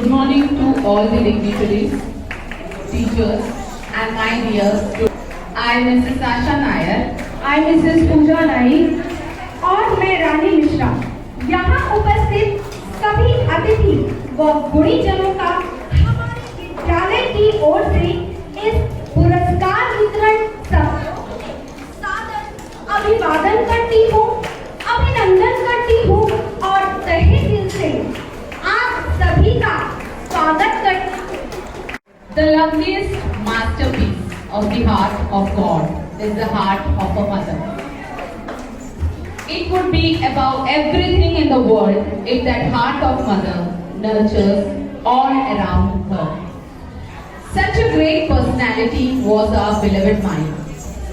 Good morning to all the dignitaries, teachers, and my dear students. I, Mrs. Asha Nair. I, Mrs. Pooja Naik और मैं रानी मिश्रा यहाँ उपस्थित सभी अतिथि व गुणीजनों का हमारे विद्यालय की ओर से इस पुरस्कार वितरण समारोह में सादर अभिवादन करती हूँ, अभिनंदन करती हूँ और तहे दिल से आप सभी का स्वागत करती हूँ। The loveliest masterpiece of the heart of God is the heart of a mother. It would be above everything in the world if that heart of mother nurtures all around her. Such a great personality was our beloved Mai,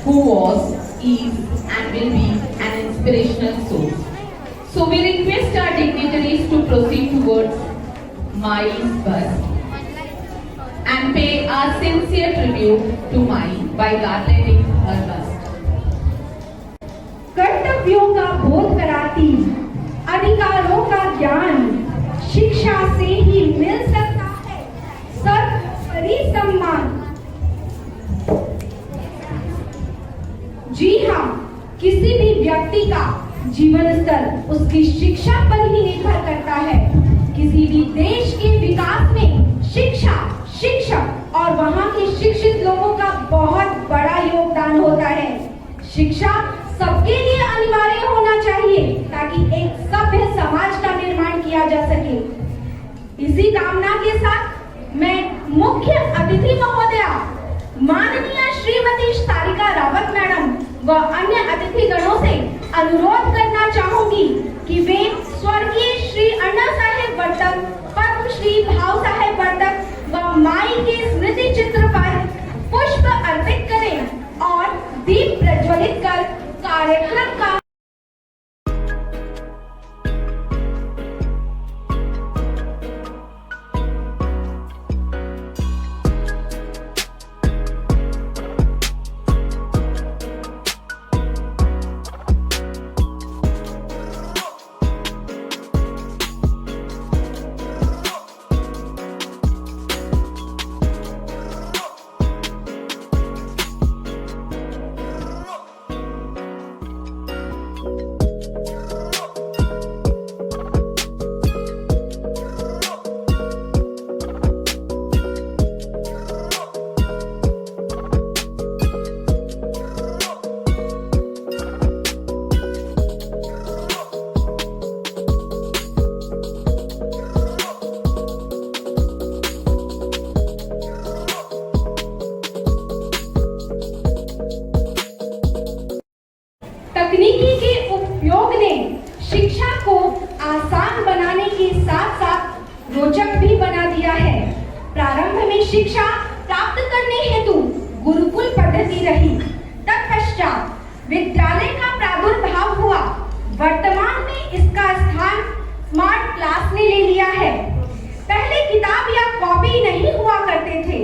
who was, is and will be an inspirational source. So we request our dignitaries to proceed towards Mai's bust and pay our sincere tribute to Mai by garlanding her bust. कर्तव्यों का बोध कराती, अधिकारों का ज्ञान शिक्षा से ही मिल सकता है सर्वोपरि सम्मान। जी हाँ, किसी भी व्यक्ति का जीवन स्तर उसकी शिक्षा पर ही निर्भर करता है। किसी भी देश के विकास में शिक्षा, शिक्षक और वहाँ के शिक्षित लोगों का बहुत बड़ा योगदान होता है। शिक्षा सबके लिए अनिवार्य होना चाहिए ताकि एक सभ्य समाज का निर्माण किया जा सके। इसी कामना के साथ मैं मुख्य अतिथि महोदया माननीय श्रीमती सारिका रावत मैडम व अन्य अतिथि गणों से अनुरोध करना चाहूंगी कि वे स्वर्गीय श्री अन्ना साहेब वर्तक, पद्मश्री भाव साहेब वर्तक व माई के स्मृति चित्र पर पुष्प अर्पित करें और दीप प्रज्वलित कर कार्यक्रम का तकनीकी के उपयोग ने शिक्षा को आसान बनाने के साथ साथ रोचक भी बना दिया है। प्रारंभ में शिक्षा प्राप्त करने हेतु गुरुकुल पद्धति रही, तत्पश्चात विद्यालय का प्रादुर्भाव हुआ। वर्तमान में इसका स्थान स्मार्ट क्लास ने ले लिया है। पहले किताब या कॉपी नहीं हुआ करते थे।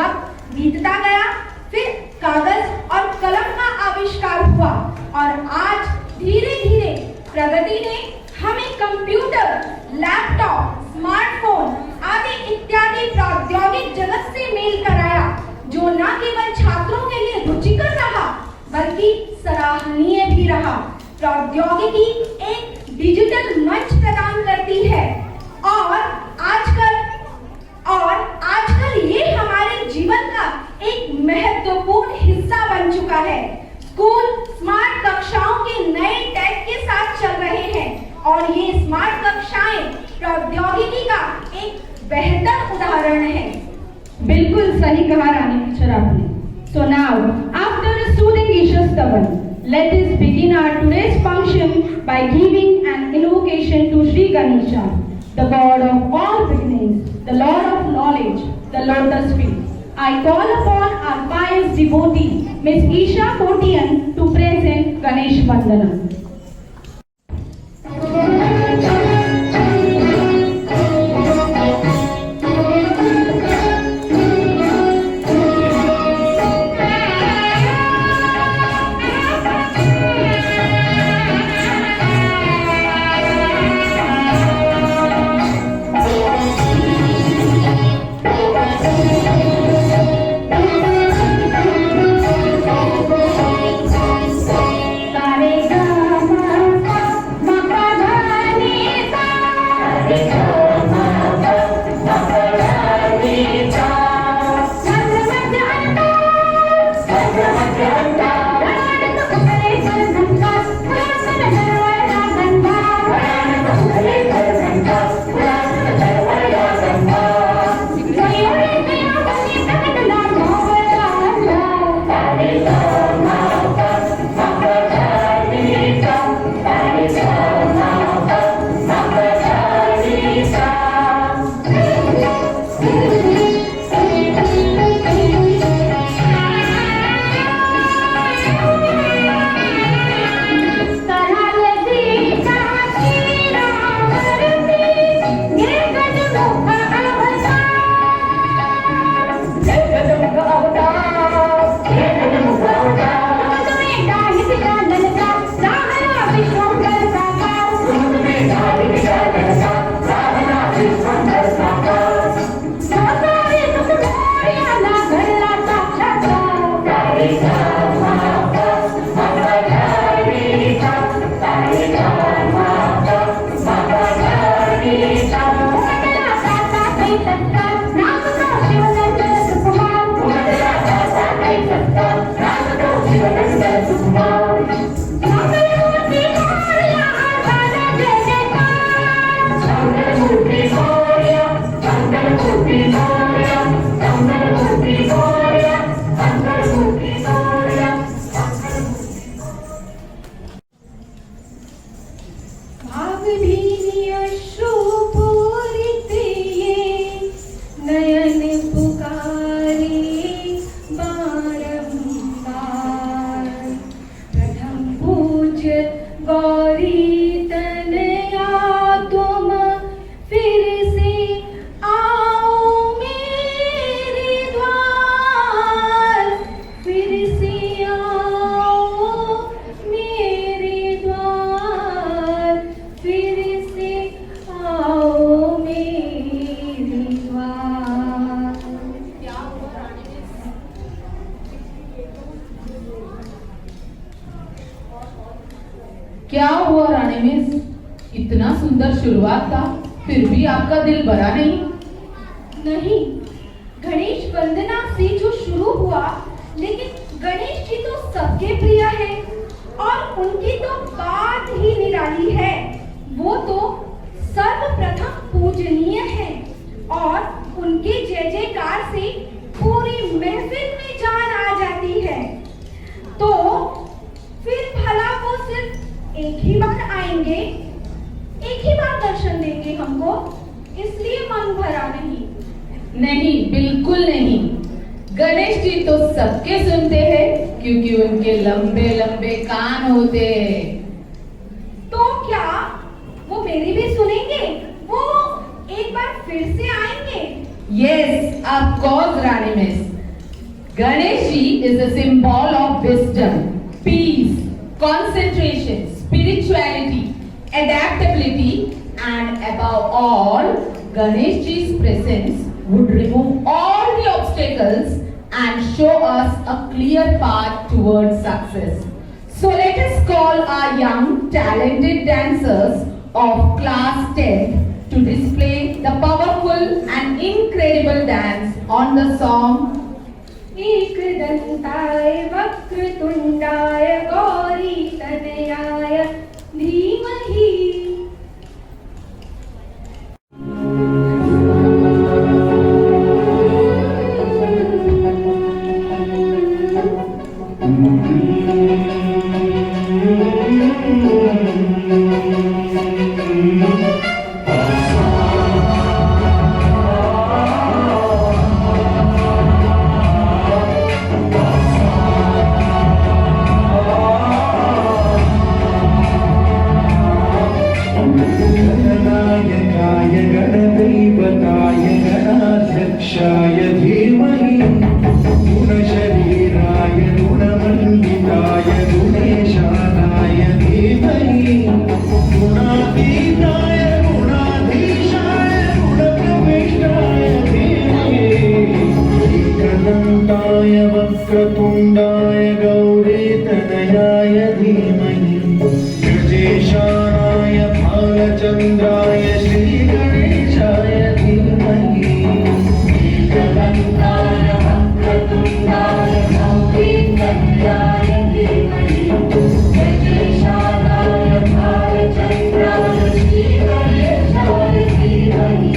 वक्त बीतता गया, फिर कागज और कलम का आविष्कार हुआ और आज धीरे धीरे प्रगति ने हमें कंप्यूटर, लैपटॉप, स्मार्टफोन आदि इत्यादि प्रौद्योगिक जगत से मेल कराया, जो न केवल छात्रों के लिए रुचिकर रहा बल्कि सराहनीय भी रहा। प्रौद्योगिकी एक डिजिटल मंच प्रदान करती है और आजकल ये हमारे जीवन का एक महत्वपूर्ण हिस्सा बन चुका है। स्कूल स्मार्ट कक्षाओं के नए टैग के साथ चल रहे हैं और ये स्मार्ट कक्षाएं प्रौद्योगिकी का एक बेहतर उदाहरण है। बिल्कुल सही कहा रानी मिश्रा आपने। So now, after a soothing Isha Stavan, let us begin our today's function by giving an invocation to Sri Ganesha, the God of all beginnings, the Lord of knowledge, the lotus feet. I call upon our pious devotee, Miss Isha Kotian, to present Ganesh Vandanam. भावभीनी अश्रु पूरित ये नयन पुकारे बारंबार। प्रथम पूज्य गौरी तनया तुम फिर से आओ मेरे द्वार, फिर से आओ मेरे द्वार, फिर से आओ मेरे द्वार। क्या हुआ रानी मिस? इतना सुंदर शुरुआत था, फिर भी आपका दिल भरा नहीं? नहीं, गणेश वंदना से जो शुरू हुआ, लेकिन गणेश जी तो सबके प्रिय हैं और उनकी तो बात ही निराली है। वो तो सर्वप्रथम पूजनीय है और उनके जय जयकार से पूरी महफिल में जान आ जाती है। तो फिर भला वो सिर्फ एक ही बार आएंगे, एक ही बार दर्शन देंगे हमको, इसलिए मन भरा नहीं। नहीं, बिल्कुल नहीं। गणेश जी तो सबके सुनते हैं क्योंकि उनके लंबे लंबे कान होते हैं। तो क्या वो मेरी भी सुनेंगे? वो एक बार फिर से आएंगे? Yes, of course, Rani Miss. Ganesh ji is a symbol of wisdom, peace, concentration, spirituality, adaptability, and above all, Ganesh ji's presence would remove all the obstacles and show us a clear path towards success. So let us call our young, talented dancers of class 10 to display the powerful and incredible dance on the song एकदन्ताय वक्रतुण्डाय गौरी तनयाय धीमहि। गणनायकाय गणदैवताय गणाध्यक्षाय धीमहि गुणशरीराय गुणमण्डिताय गुणेशानाय धीमहि गुणातीताय गुणाधीशाय गुणप्रविष्टाय धीमहि एकदन्ताय वक्रतुण्डाय गौरीतनयाय धीमहि गजेशानाय भालचन्द्राय श्रीगणेशाय धीमहि एकदन्ताय वक्रतुण्डाय गौरीतनयाय धीमहि गजेशानाय भालचन्द्राय श्रीगणेशाय धीमहि।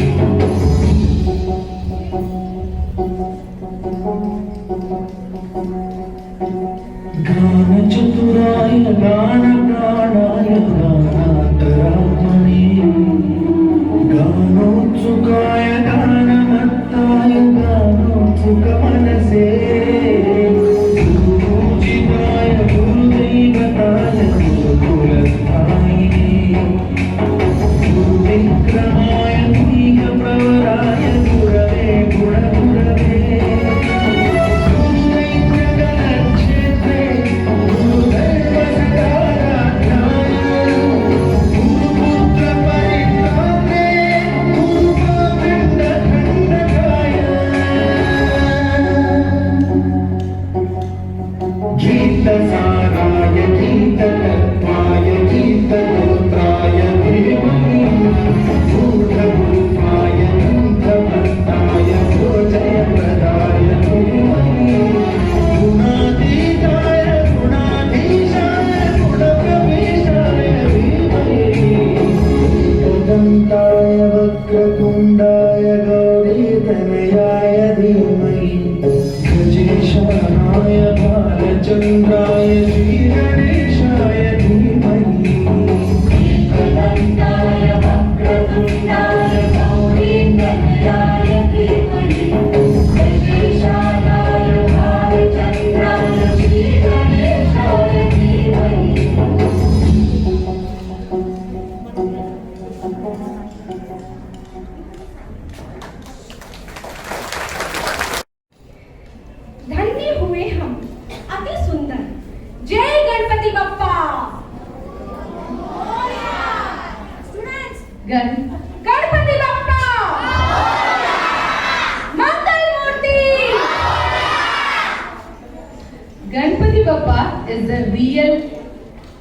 is the real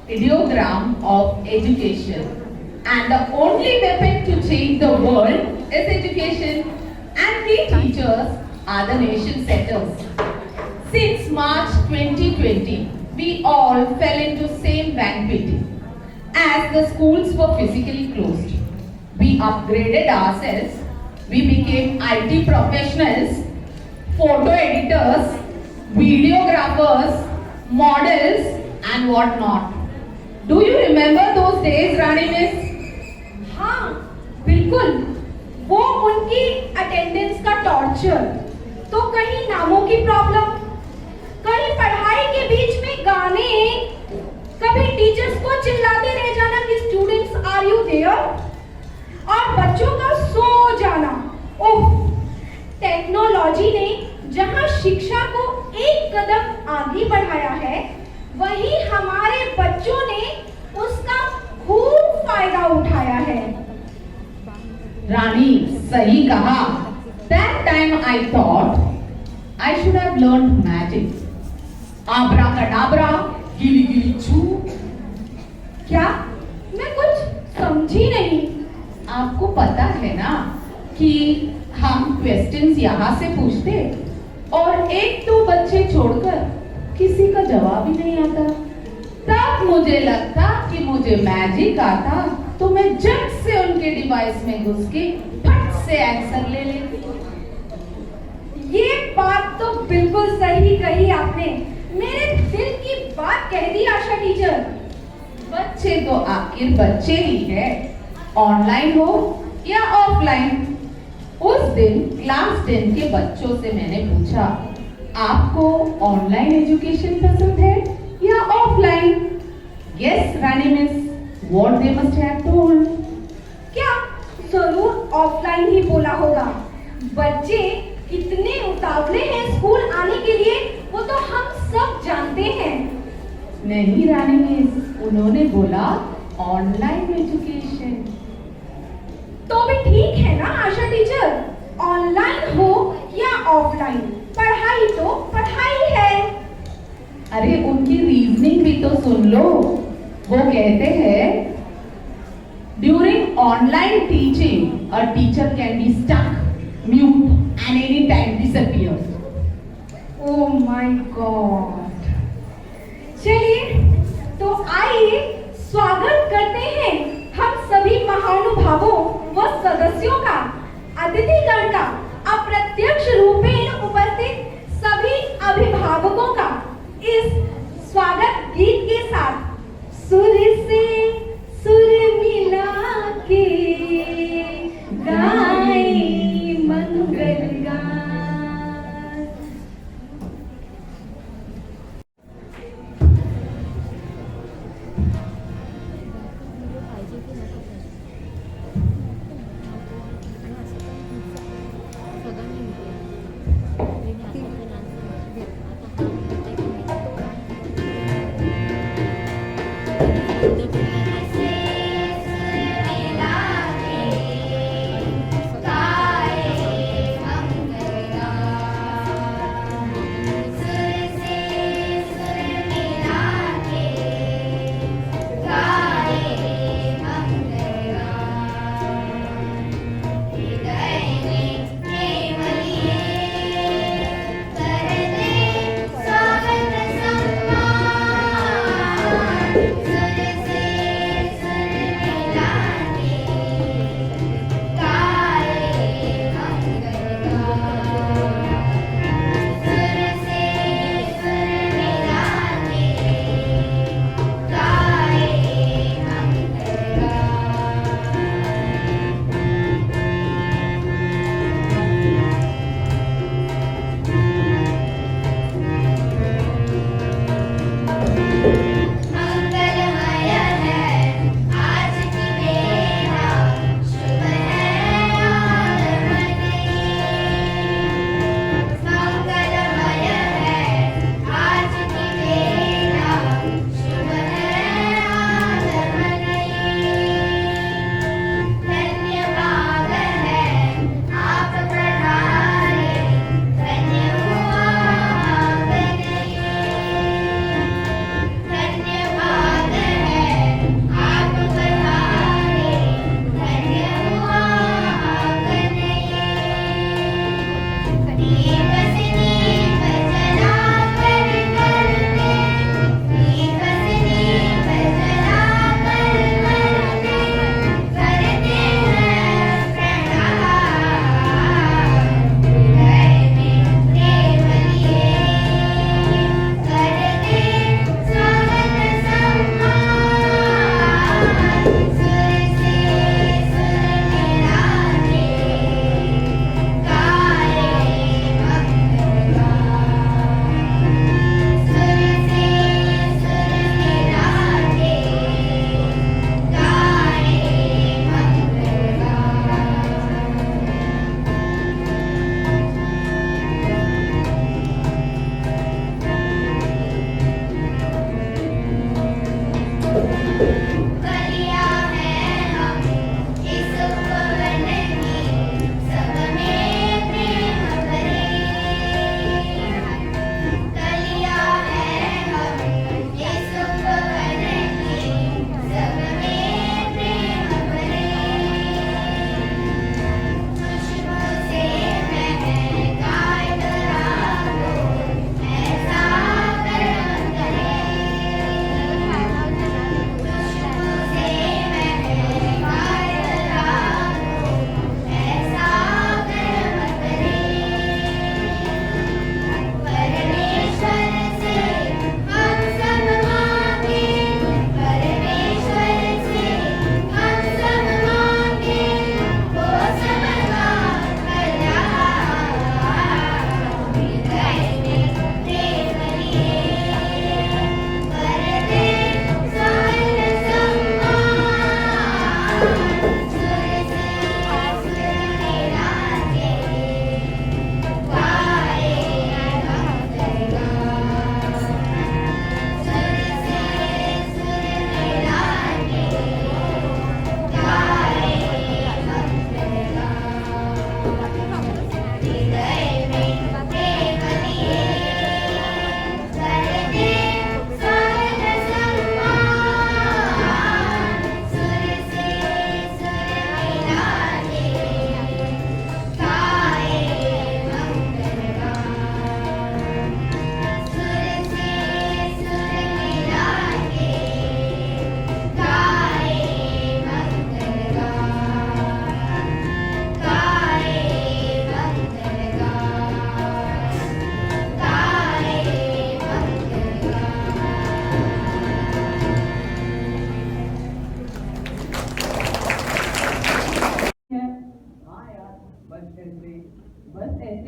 ideogram of education. And the only weapon to change the world is education. And we teachers are the nation setters. Since March 2020, we all fell into same banqueting as the schools were physically closed. We upgraded ourselves. We became IT professionals, photo editors, videographers, models and whatnot. Do you remember those days, Rani Miss? हाँ बिल्कुल, वो उनकी attendance का torture, तो कहीं नामों की problem, कहीं पढ़ाई के बीच में गाने, कभी टीचर्स को चिल्लाते रह जाना कि स्टूडेंट्स आर यू देयर, और बच्चों का सो जाना। ओह, टेक्नोलॉजी ने जहां शिक्षा को एक कदम आगे बढ़ाया है, वहीं हमारे बच्चों ने उसका खूब फायदा उठाया है। रानी, सही कहा। That time I thought I should have learned magic. Abracadabra, गिली गिली छू। क्या? मैं कुछ समझी नहीं। आपको पता है ना कि हम क्वेश्चंस यहाँ से पूछते और एक दो बच्चे छोड़कर किसी का जवाब ही नहीं आता। तब मुझे लगता कि मुझे मैजिक आता तो मैं झट से उनके डिवाइस में घुस के फट से आंसर ले लेती। ये बात तो बिल्कुल सही कही आपने, मेरे दिल की बात कह दी आशा टीचर। बच्चे तो आखिर बच्चे ही है, ऑनलाइन हो या ऑफलाइन। उस दिन क्लास 10 के बच्चों से मैंने पूछा, आपको ऑनलाइन एजुकेशन पसंद है या offline? Guess Rani miss, what they must have told. क्या? जरूर ऑफलाइन ही बोला होगा। बच्चे कितने उतावले हैं स्कूल आने के लिए, वो तो हम सब जानते हैं। नहीं रानी मिस, उन्होंने बोला ऑनलाइन एजुकेशन। तो भी ठीक है ना आशा टीचर, ऑनलाइन हो या ऑफलाइन, पढ़ाई तो पढ़ाई है। अरे उनकी रीजनिंग भी तो सुन लो। वो कहते हैं during online teaching a teacher can be stuck, mute and any time disappear. Oh my God. चलिए तो आइए स्वागत करते हैं हम सभी महानुभावों व सदस्यों का, अतिथिगण का, अप्रत्यक्ष रूपेण उपस्थित सभी अभिभावकों का इस स्वागत गीत के साथ। सुर से सुर मिला के गाए मंगल गान।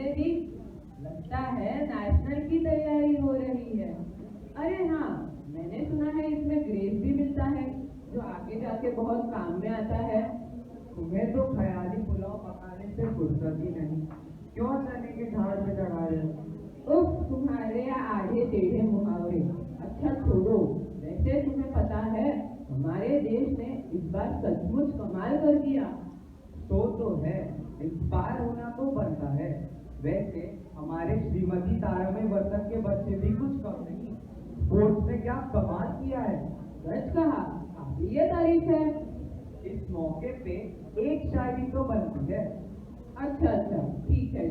तुमने भी? लगता है नेशनल की तैयारी हो रही है। अरे हाँ, मैंने सुना है इसमें ग्रेस भी मिलता है, जो आगे जाके बहुत काम में आता है। तुम्हें तो ख्याली पुलाव पकाने से फुर्सत ही नहीं, क्यों चने के झाड़ पे चढ़ा रहे हो? उफ, तुम्हारे आधे टेढ़े मुहावरे। अच्छा छोड़ो, वैसे तुम्हें पता है हमारे देश ने इस बार सचमुच कमाल कर दिया। तो है, इंस्पायर होना तो बनता है। वैसे हमारे श्रीमती तारामय वर्तक के बच्चे भी कुछ कम नहीं, स्पोर्ट्स में क्या कमाल किया है। सच कहा, काबिलिए तारीफ है। इस मौके पे एक शायरी तो बनती है। अच्छा, ठीक है।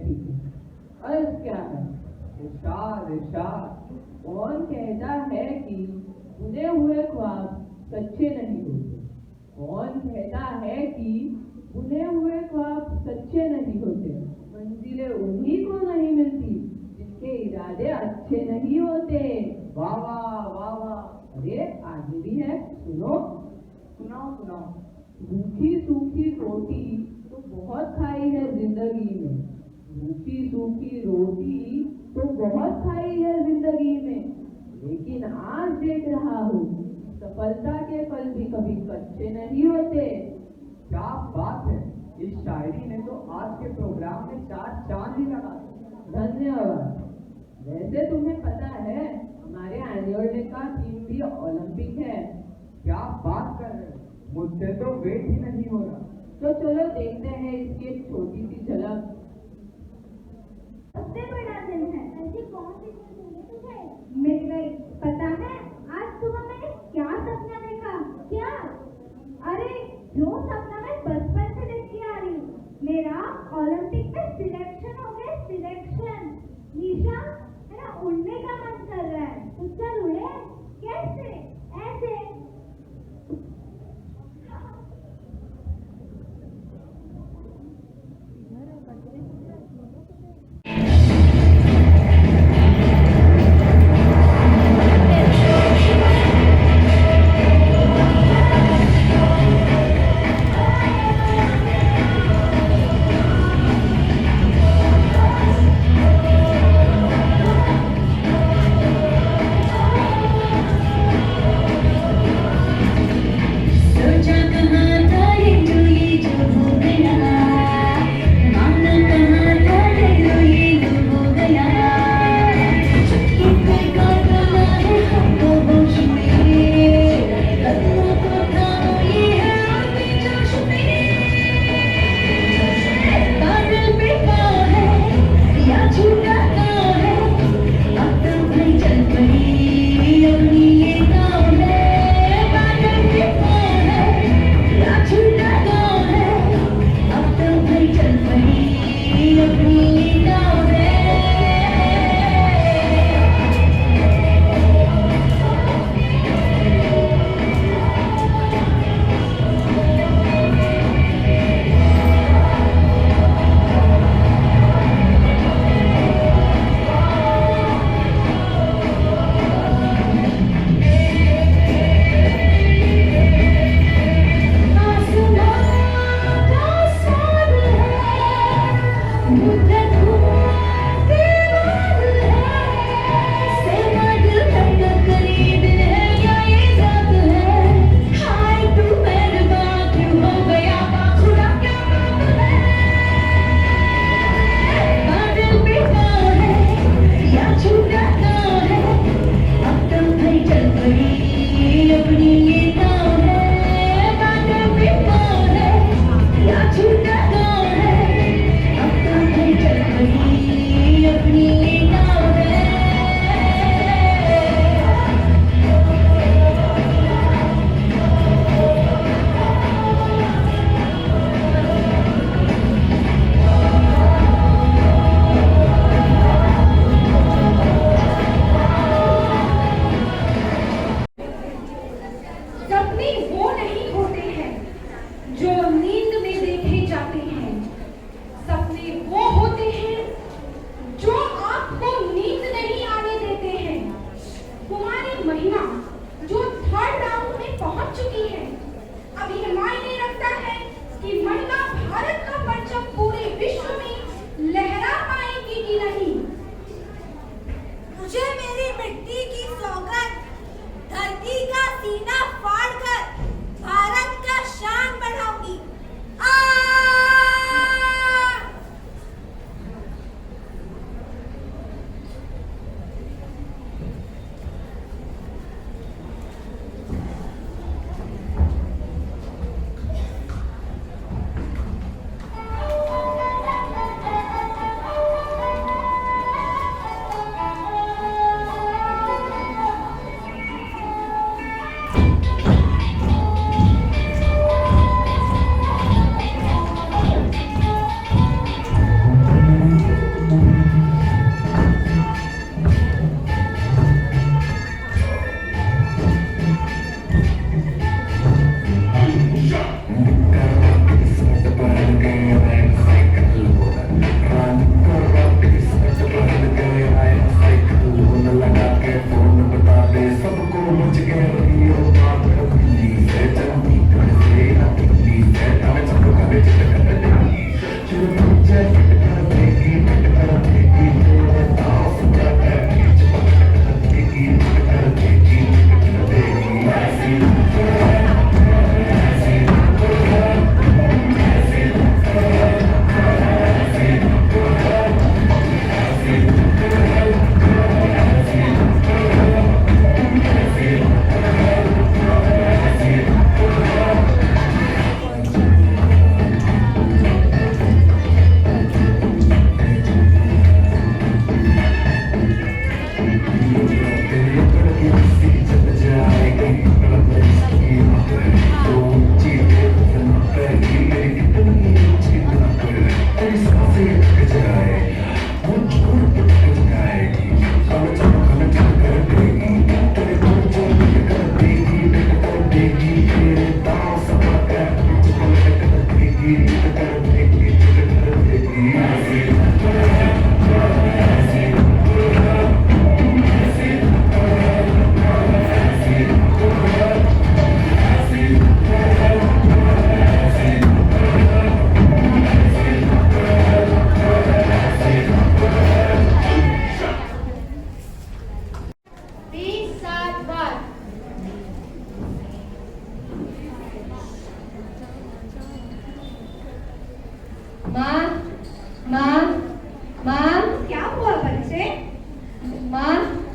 अर्ज क्या है? इरशाद इरशाद। कौन कहता है कि बुने हुए ख्वाब सच्चे नहीं होते? कौन कहता है कि बुने हुए ख्वाब सच्चे नहीं होते? मंजिलें उन्हीं को नहीं मिलती जिनके इरादे अच्छे नहीं होते। वाह वाह वाह वाह। अरे आगे भी है, सुनो। सुनाओ। रूखी सूखी रोटी तो बहुत खाई है जिंदगी में, रूखी सूखी रोटी तो बहुत खाई है जिंदगी में, लेकिन आज देख रहा हूँ सफलता के फल भी कभी कच्चे नहीं होते। क्या बात है, इस शायरी ने तो आज के प्रोग्राम में 4 चांद ही लगा दिए। धन्यवाद। वैसे तुम्हें पता है हमारे एनुअल डे का थीम भी ओलंपिक है। क्या बात कर रहे हो, मुझसे तो वेट ही नहीं हो रहा। तो चलो देखते हैं इसकी एक छोटी सी झलक। सबसे बड़ा दिन है। ऐसी कौन सी चीज है तुझे? मिल गई। पता है आज सुबह मैंने क्या सपना देखा? क्या? अरे जो सपना मैं बचपन से देखती आ रही हूँ। मेरा ओलंपिक में सिलेक्शन हो गया, सिलेक्शन। निशा, मेरा उड़ने का मन कर रहा है। तो चल उड़े। कैसे? ऐसे।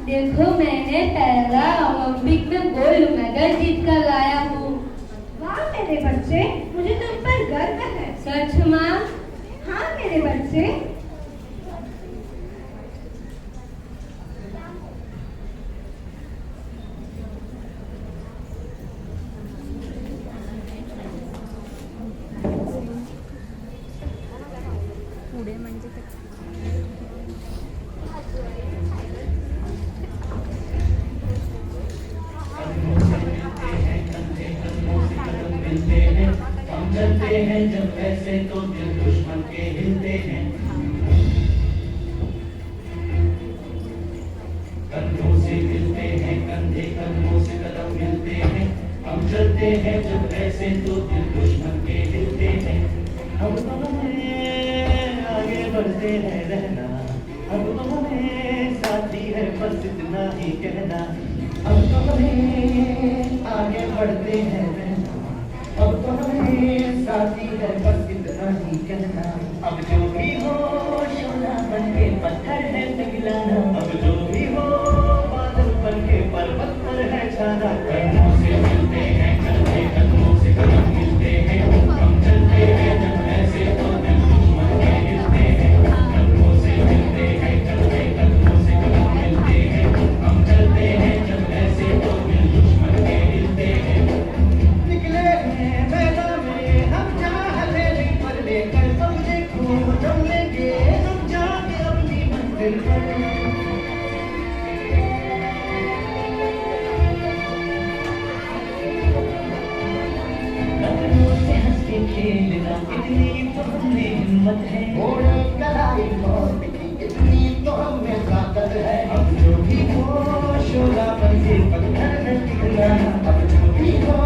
देखो मैंने पहला ओलंपिक में गोल्ड मेडल जीत कर लाया हूँ। वाह मेरे बच्चे, मुझे तुम पर गर्व है। सच माँ? हाँ मेरे बच्चे। हम चलते हैं जब ऐसे तो दिल दुश्मन के हिलते हैं। कंधों से मिलते हैं, कंधे कंधों से कदम मिलते हैं। हम चलते हैं जब ऐसे तो दिल दुश्मन के हिलते हैं। हम तो हमें आगे बढ़ते हैं रहना, हम तो हमें साथी है बस इतना ही कहना। हम तो हमें आगे बढ़ते हैं रहना, अब तो हमें साथी है बस इतना ही कहना। अब जो भी हो शोला बन के पत्थर है पिघलाना, अब जो भी हो बादल बन के पर्वत पर है छाना। कदमों से मिलते हैं, कंधे कदमों से कदम मिलते हैं। हम चलते हैं जब ऐसे तो दिल दुश्मन के हिलते हैं। कदमों से मिलते हैं, कंधे कदमों से कदम मिलते हैं। हम चलते हैं जब ऐसे तो दिल दुश्मन के हिलते हैं। निकले हैं मैदान में हम जहाँ हथेली पर लेकर, अब देखो जम लेंगे हम जाके अपनी मंजिल पर। नजरों से हंस के खेलना इतनी तो हमने हिम्मत है। घोड़े कलाई मौत की इतनी तो हमें ताकत है। अब जो भी हो शोला बन के पत्थर न पिघलाना, अब जो भी हो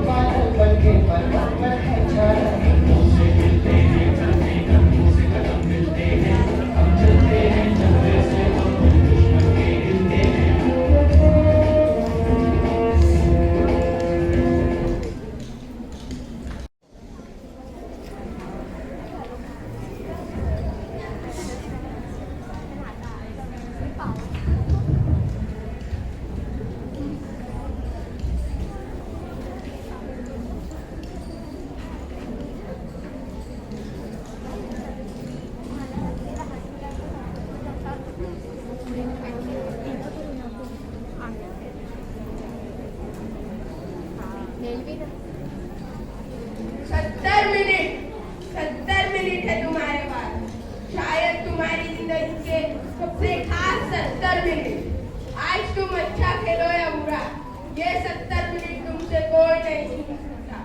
बादल बन के पर्वत पर है छाना। कदमों से मिलते हैं, कंधे कदमों से कदम मिलते हैं। हम चलते हैं जब ऐसे तो दिल दुश्मन के हिलते हैं। सत्तर मिनट है तुम्हारे पास, शायद तुम्हारी जिंदगी के सबसे खास 70 मिनट। आज तुम अच्छा खेलो या बुरा, ये 70 मिनट तुमसे कोई नहीं छीन सकता।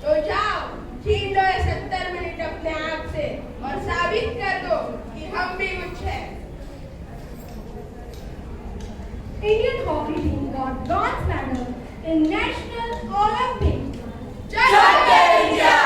तो जाओ छीन लो ये 70 मिनट अपने आप से और साबित कर दो कि हम भी कुछ है। Indian hockey team got bronze medal in National Olympics. जय India.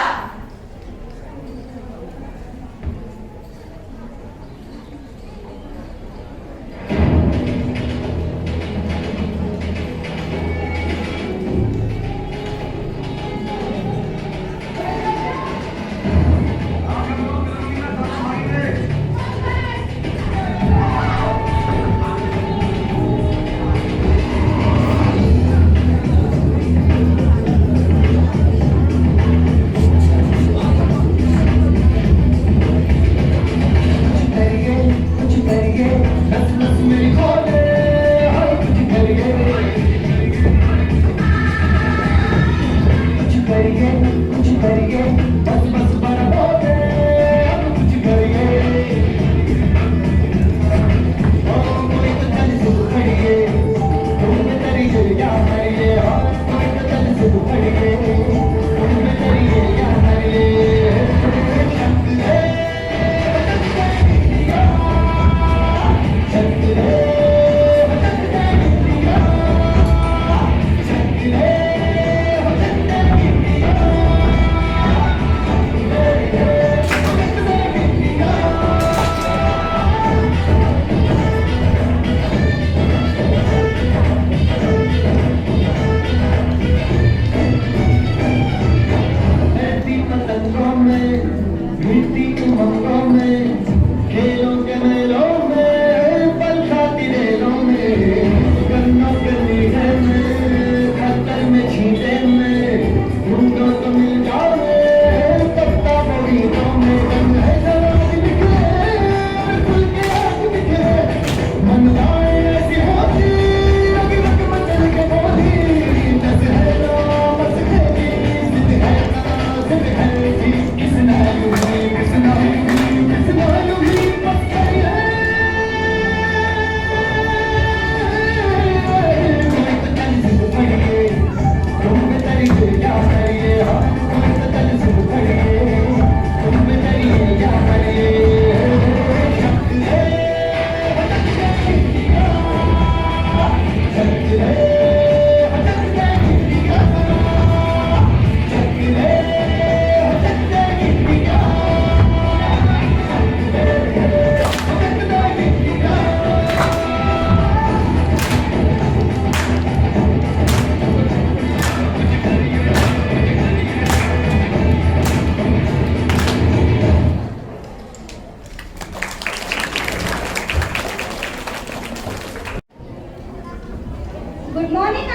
Good morning,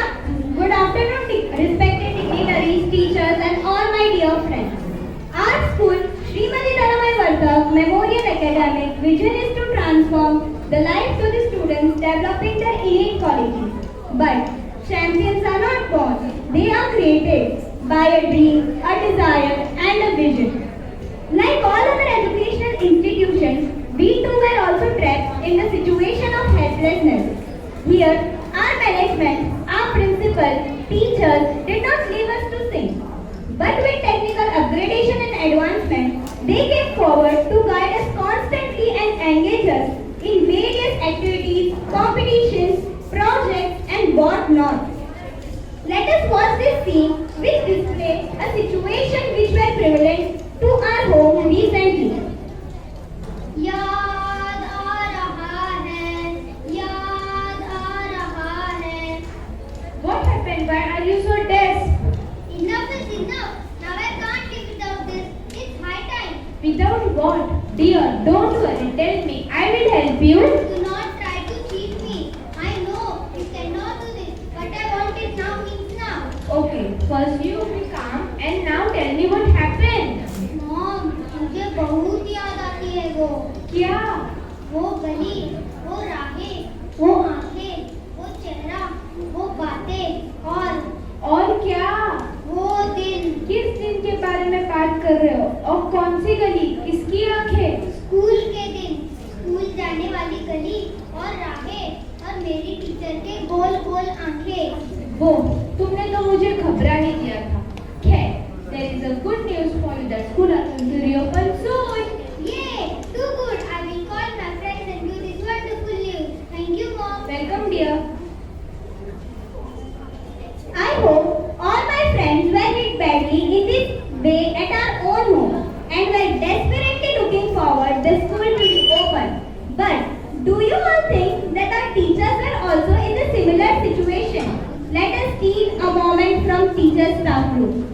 good afternoon, respected dignitaries, teachers, and all my dear friends. Our school, Srimati Taramai Vartak Memorial Academic vision is to transform the lives of the students, developing their innate qualities. But champions are not born; they are created by a dream, a desire, and a vision. Like all other educational institutions, we too were also trapped in the situation of helplessness. Here, our management, our principal, teachers did not leave us to sing. But with technical upgradation and advancement, they came forward to guide us constantly and engage us in various activities, competitions, projects, and what-not. Let us watch this scene which displays a situation which were prevalent to our home recently. याद आ रहा है, याद आ रहा है. What happened? Why are you so tense? Enough is enough. Now I can't live without this. It's high time. Without what? Dear, don't worry. Tell me. I will help you. Do not try to cheat me. I know you cannot do this, but I want it now means now. Okay. First you be calm and now tell me what happened. Mom, मुझे बहुत याद आती है वो. क्या? वो गली, वो राहें, वो आंखें, वो चेहरा, वो बातें और क्या? वो दिन. किस दिन के बारे में बात कर रहे हो? और कौन सी गली? किसकी आंखें? स्कूल के दिन, स्कूल जाने वाली गली और राहें और मेरी टीचर के गोल गोल आंखें. वो तुमने तो मुझे घबरा ही दिया था. खैर, there is a good news for you that school are going to reopen soon. Yay! Too good. I will call my friends and do this wonderful news. Thank you, Mom. Welcome, dear. I hope all my friends were hit badly in this way at our own home and were desperately looking forward the school to be open. But do you all think that our teachers were also in a similar situation? Let us steal a moment from teachers' staff room.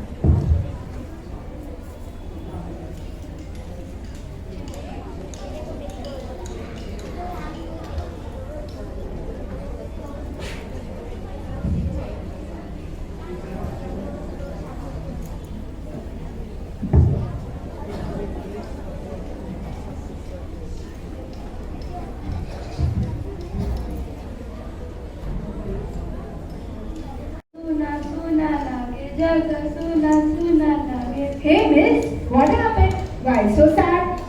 Hey miss, what happened? Why so sad?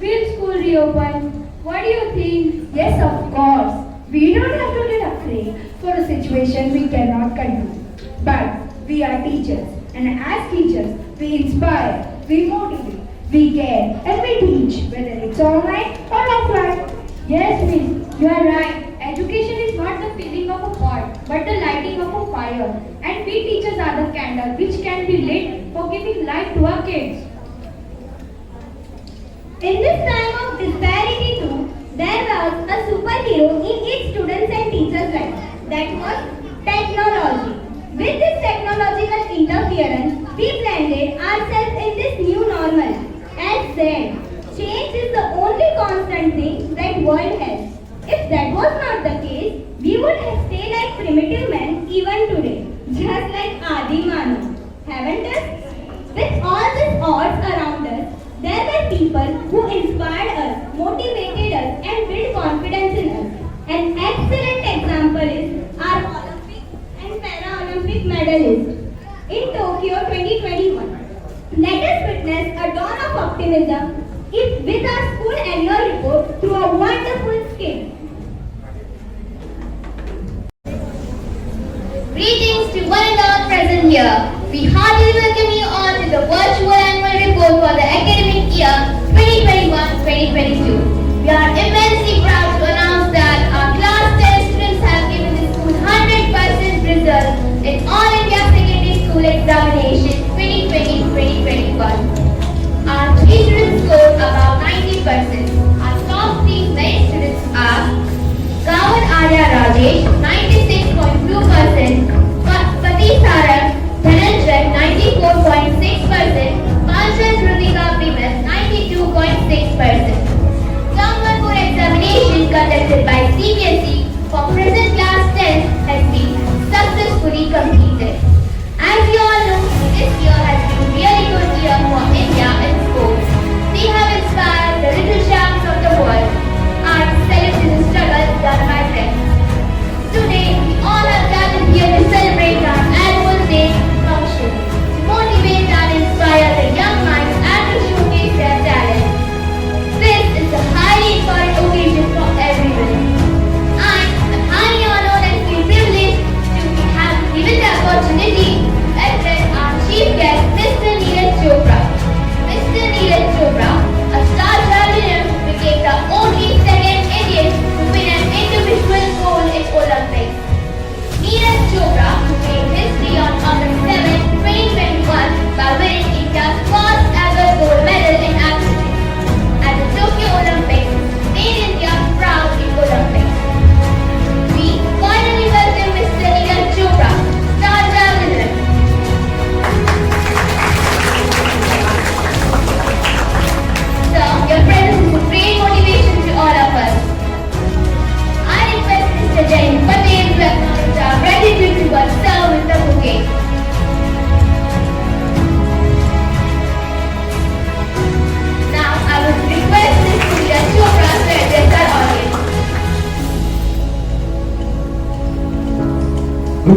Will school reopen? What do you think? Yes, of course. We don't have to get afraid for a situation we cannot control. But we are teachers, and as teachers, we inspire, we motivate, we care, and we teach, whether it's online or offline. Yes, miss, you are right. Education is not the filling of a pot, but the lighting of a fire. And we teachers are the candle which can be lit for giving light to our kids. In this time of disparity too, there was a superhero in each students and teachers' life. That was technology. With this technological interference, we blended ourselves in this new normal. As said, change is the only constant thing that world has. If that was not the case, we would have stayed like primitive men even today, just like Adi Manav, haven't us? With all these odds around us, there were people who inspired us, motivated us, and built confidence in us. An excellent example is our Olympic and Para-Olympic medalists in Tokyo 2021. Let us witness a dawn of optimism if with our school annual report through a wonderful skit. Greetings to one and all present here. We heartily welcome you all to the virtual annual report for the academic year 2021-2022. We are immensely proud to announce that our class 10 students have given the school 100% results in All India Secondary School Examination 2020-2021. Our 3 students scored about 90%. Our top 3 merit students are Gawan Arya Rajesh 96.2%, Pati Sarang Dhananjay 94.6%, Panchal Rutika Primas 92.5%.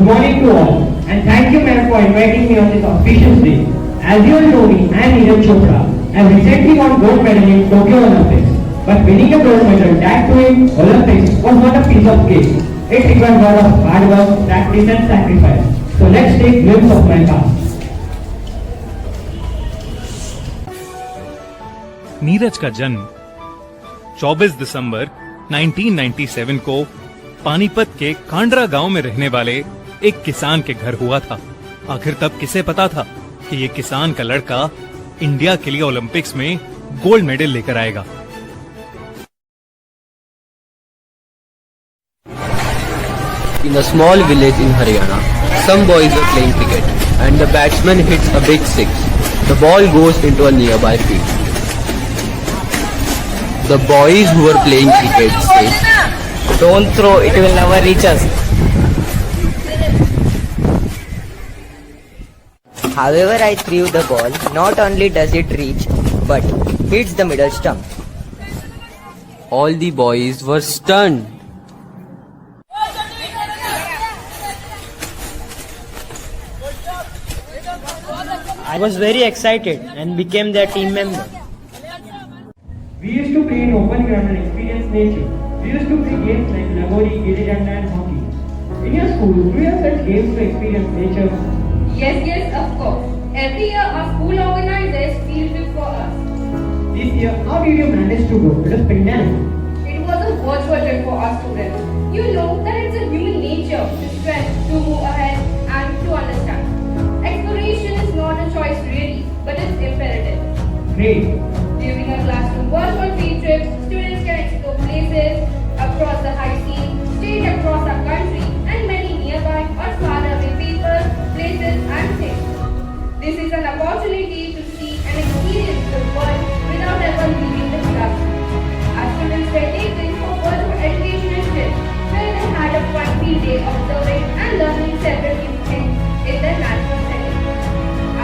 Good morning to all, and thank you, ma'am, for inviting me on this auspicious day. As you all know me, I am Neeraj Chopra. I recently won gold medal in Tokyo Olympics. But winning a gold medal that too in Olympics was not a piece of cake. It required a lot of hard work, practice, and sacrifice. So let's take a glimpse of my past. Neeraj का जन्म 24 दिसंबर 1997 को पानीपत के कांडरा गांव में रहने वाले एक किसान के घर हुआ था। आखिर तब किसे पता था कि ये किसान का लड़का इंडिया के लिए ओलंपिक्स में गोल्ड मेडल लेकर आएगा। In a small village in Haryana, some boys were playing cricket and the batsman hits a big six. The ball goes into a nearby field. The boys who were playing cricket say, "Don't throw, it will never reach us." However, I threw the ball. Not only does it reach, but hits the middle stump. All the boys were stunned. I was very excited and became their team member. We used to play in open ground and experience nature. We used to play games like Lagori, Gilli Danda and hockey. In your school, do you have such games to experience nature? Yes, of course. Every year our school organizes field trip for us. This year, how did you manage to go? It was pandemic. It was a virtual trip for our students. You know that it's a human nature to stretch, to move ahead and to understand. Exploration is not a choice really, but it's imperative. Great. During a classroom virtual field trip, students can explore places across the high seas, state across our country, and many nearby or far away people, places, and things. This is an opportunity to see and experience the world without ever leaving the classroom. Our students were taken for virtual educational trips where they had a fun field day observing and learning several new things in the natural setting.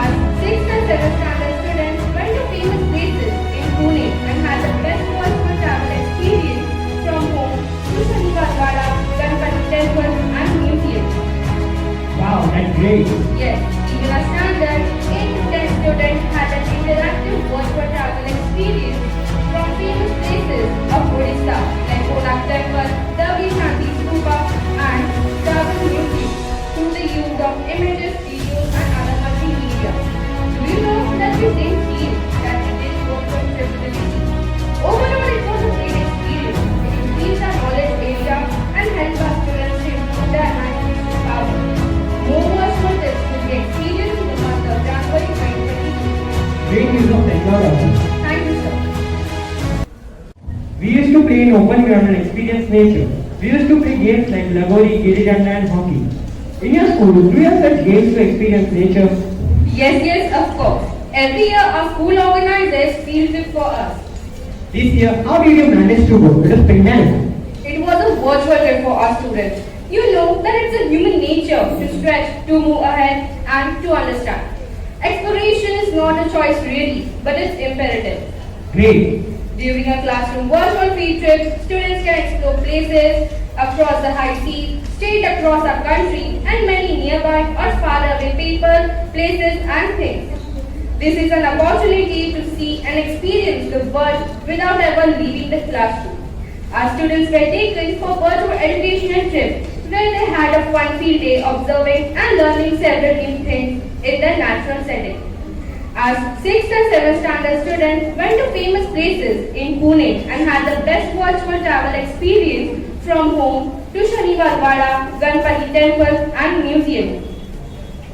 Our 6th and 7th standard students went to famous places in Pune and had the best virtual travel experience from home to Shanivarwada, Ganpati Temple and museum. Wow, that's great. Yes, even a standard 8 to 10 students had an interactive virtual travel experience from famous places of Odisha like Konark Temple, Davi Shanti Stupa and Travel Museum through the use of images, videos and other multimedia. Do you know that we didn't feel that we did go to trip physically? Overall, it was a great experience. It increased our knowledge area and helped our students to improve their imagination power. More virtual trips will be experienced in the month of January 2022. Great use of technology. Thank you, sir. We used to play in open ground and experience nature. We used to play games like Lagori, Gilli Danda and hockey. In your school, do you have such games to experience nature? Yes, of course. Every year our school organizes field trip for us. This year, how did you manage to go? It was pandemic. It was a virtual trip for our students. You know that it's a human nature to stretch, to move ahead and to understand. Exploration is not a choice really, but it's imperative. Great. During a classroom virtual field trip, students can explore places across the high seas, state across our country, and many nearby or far away people, places, and things. This is an opportunity to see and experience the world without ever leaving the classroom. Our students were taken for virtual educational trips where they had a fun field day observing and learning several new things in the natural setting. Our 6th and 7th standard students went to famous places in Pune and had the best virtual travel experience from home to Shanivarwada, Ganpati Temple and museum.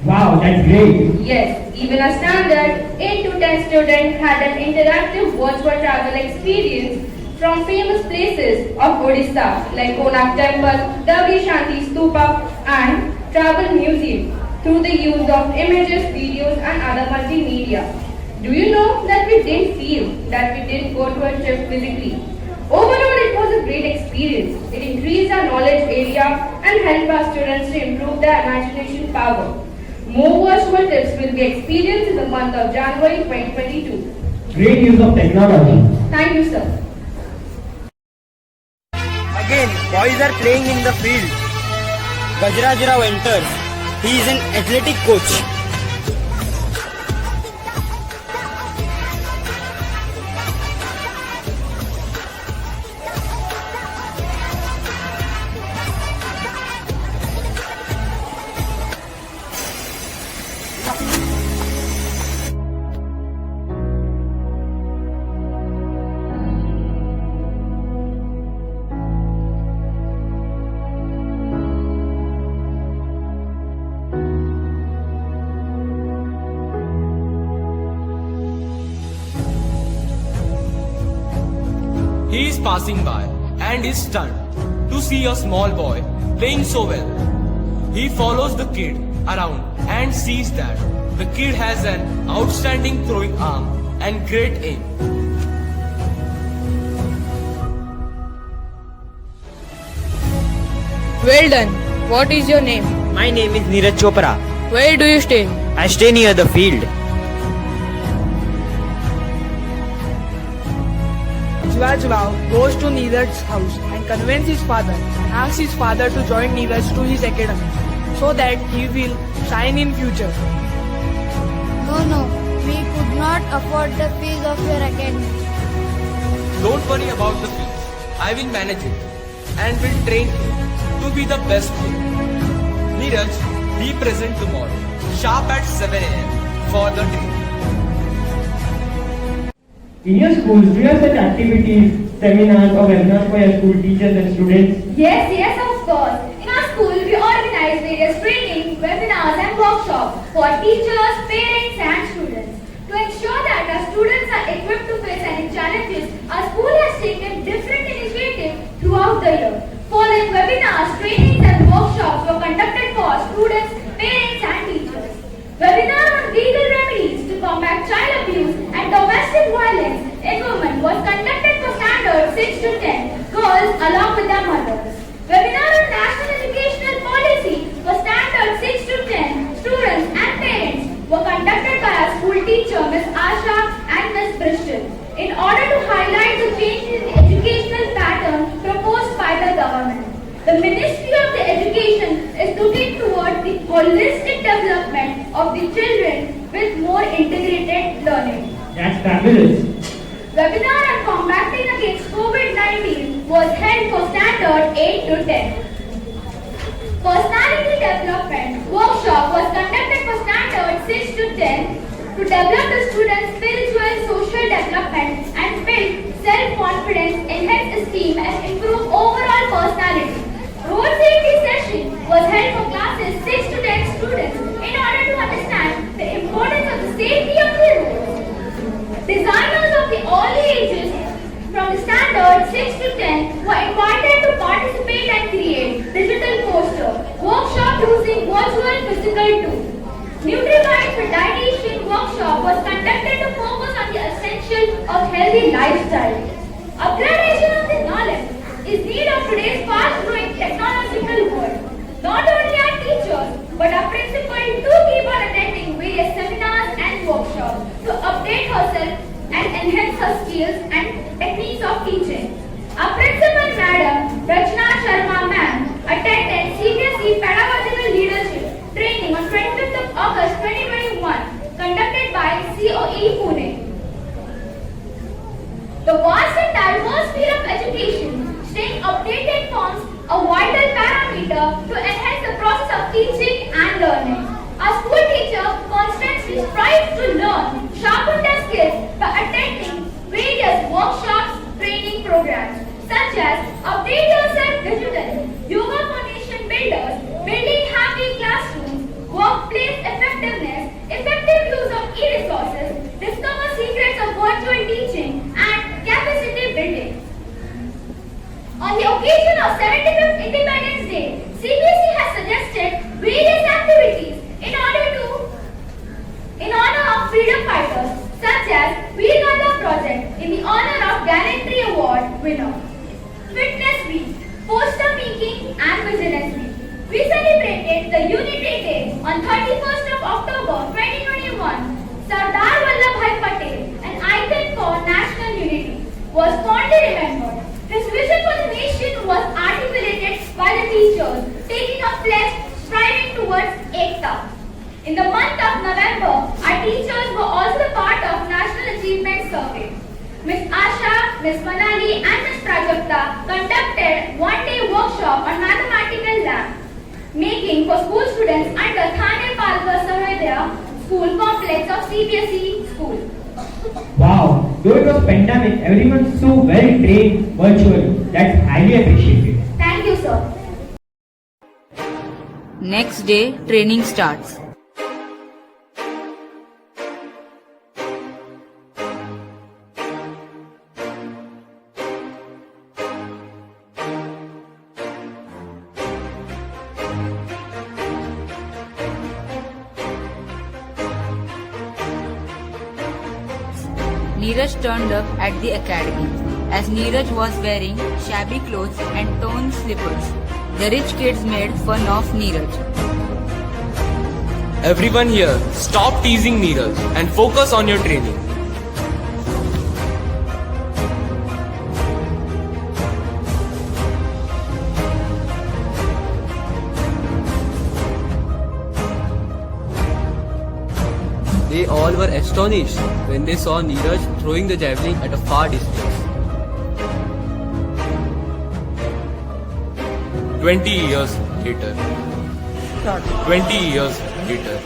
Wow, that's great. Yes, even a standard 8 to 10 student had an interactive virtual travel experience from famous places of Odisha like Konark Temple, Davi Shanti Stupa and Travel Museum through the use of images, videos and other multimedia. Do you know that we didn't feel that we didn't go to a trip physically? Overall, it was a great experience. It increased our knowledge area and helped our students to improve their imagination power. More virtual trips will be experienced in the month of January 2022. Great use of technology. Thank you, sir. Again, boys are playing in the field. Gajraj Rao enters. He is an athletic coach. He is passing by and is stunned to see a small boy playing so well. He follows the kid around and sees that the kid has an outstanding throwing arm and great aim. Well done. What is your name? My name is Neeraj Chopra. Where do you stay? I stay near the field. Gajraj Rao goes to Neeraj's house and convinces his father and asks his father to join Neeraj to his academy so that he will shine in future. No, we could not afford the fees of your academy. Don't worry about the fees. I will manage it and will train him to be the best player. Neeraj, be present tomorrow, sharp at 7 a.m. for the training. In your schools, do you have such activities, seminars or webinars for your school teachers and students? Yes, of course. In our school, we organize various training, webinars and workshops for teachers, parents and students. To ensure that our students are equipped to face any challenges, our school has taken different initiatives throughout the year. Following webinars, trainings and workshops were conducted for our students, parents and teachers. Webinar on legal remedies to combat child abuse and domestic violence in women was conducted for standards 6 to 10 girls along with their mothers. Webinar on national educational policy for standards 6 to 10 students and parents were conducted by our school teacher Ms. Asha and Ms. Bristol in order to highlight the change in the educational pattern proposed by the government. The Ministry of the Education is looking towards the holistic development of the children with more integrated learning. That's fabulous. Webinar on combating against COVID-19 was held for standard 8 to 10. Personality development workshop was conducted for standard 6 to 10 to develop the students' spiritual social development and build self-confidence, enhance esteem and improve overall personality. Road safety session was held for classes 6 to 10 students in order to understand the importance of the safety of the roads. Designers of the early ages from the standard 6 to 10 were invited to participate and create digital poster, workshop using virtual physical tools. Nutrivite for dietitian workshop was conducted to focus on the essentials of healthy lifestyle. Upgradation of the knowledge is need of today's fast-growing technological world. Not only our teachers, but our principal too keep on attending various seminars and workshops to update herself and enhance her skills and techniques of teaching. Our principal madam, Rachna Sharma ma'am, attended CBSE Pedagogical Leadership training on 25th of August 2021, conducted by COE Pune. The vast and diverse field of education, staying updated forms a vital parameter to enhance the process of teaching and learning. Our school teacher constantly strives to learn, sharpen their skills by attending various workshops, training programs, such as Update Yourself Digitally, Yoga for Nation Builders, Building Happy Classrooms, Workplace Effectiveness, Effective Use of E-Resources, Discover Secrets of Virtual Teaching, and Capacity Building. On the occasion of 75th Independence Day, CBSE has suggested various activities in honor of freedom fighters, such as Veer Gandha Project in the honor of Gallantry Award winner, Fitness Week, Poster Making and Vigilance Week. We celebrated the Unity Day on 31st of October 2021. Sardar Vallabhbhai Patel, an icon for national unity, was fondly remembered. His vision for the nation was articulated by the teachers, taking a pledge of November, our teachers were also the part of National Achievement Survey. Miss Asha, Miss Manali and Miss Prajakta conducted one-day workshop on mathematical lab, making for school students under Thane Palkar Sahodaya School Complex of CBSE School. Wow, though it was pandemic, everyone's so well trained virtually. That's highly appreciated. Thank you, sir. Next day, training starts. Neeraj turned up at the academy, as Neeraj was wearing shabby clothes and torn slippers. The rich kids made fun of Neeraj. Everyone here, stop teasing Neeraj and focus on your training. They all were astonished when they saw Neeraj throwing the javelin at a far distance. 20 years later. 20 years later.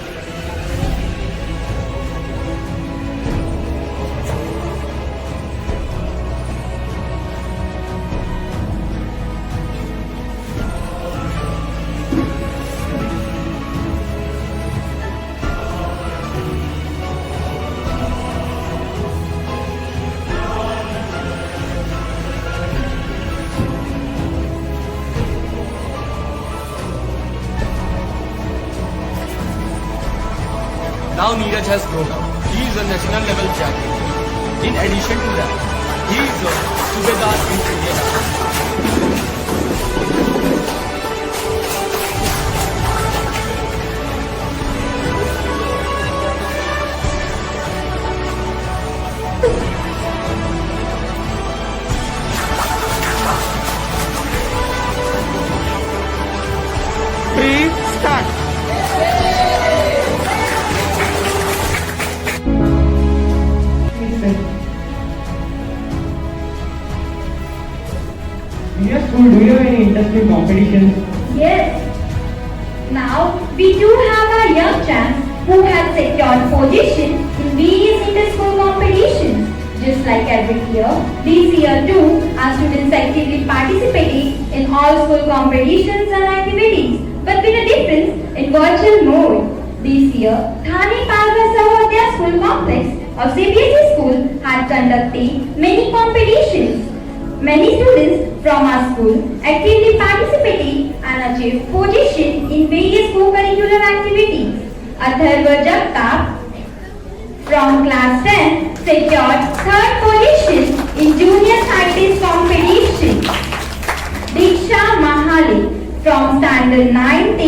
Now Neeraj has grown up. He is a national level champion. In addition to that, he is a Subedar in Indian Please start. In your school, do you have any interesting competitions? Yes. Now, we do have our young champs who have secured position in various inter-school competitions. Just like every year, this year too, our students actively participated in all school competitions and activities, but with a difference in virtual mode. This year, Thane Palkar Sahodaya School Complex of CBSE School had conducted many competitions. Many students from our school actively participated and achieved position in various co-curricular activities. Atharva Jagtap from class 10 secured third position in junior scientist competition. Diksha Mahale from standard 9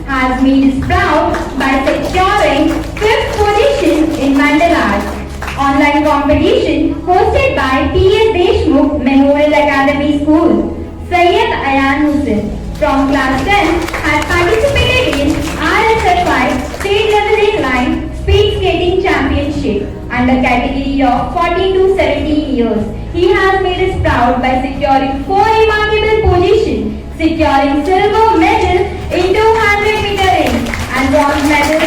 has made us proud by securing fifth position in Mandala online competition hosted by P.S. Deshmukh Memorial Academy School. Syed Ayan Hussain from class 10 has participated in RSFI state level incline speed skating championship under category of 14 to 17 years. He has made us proud by securing 4 remarkable positions, securing silver medal in 200 meter ring and bronze medal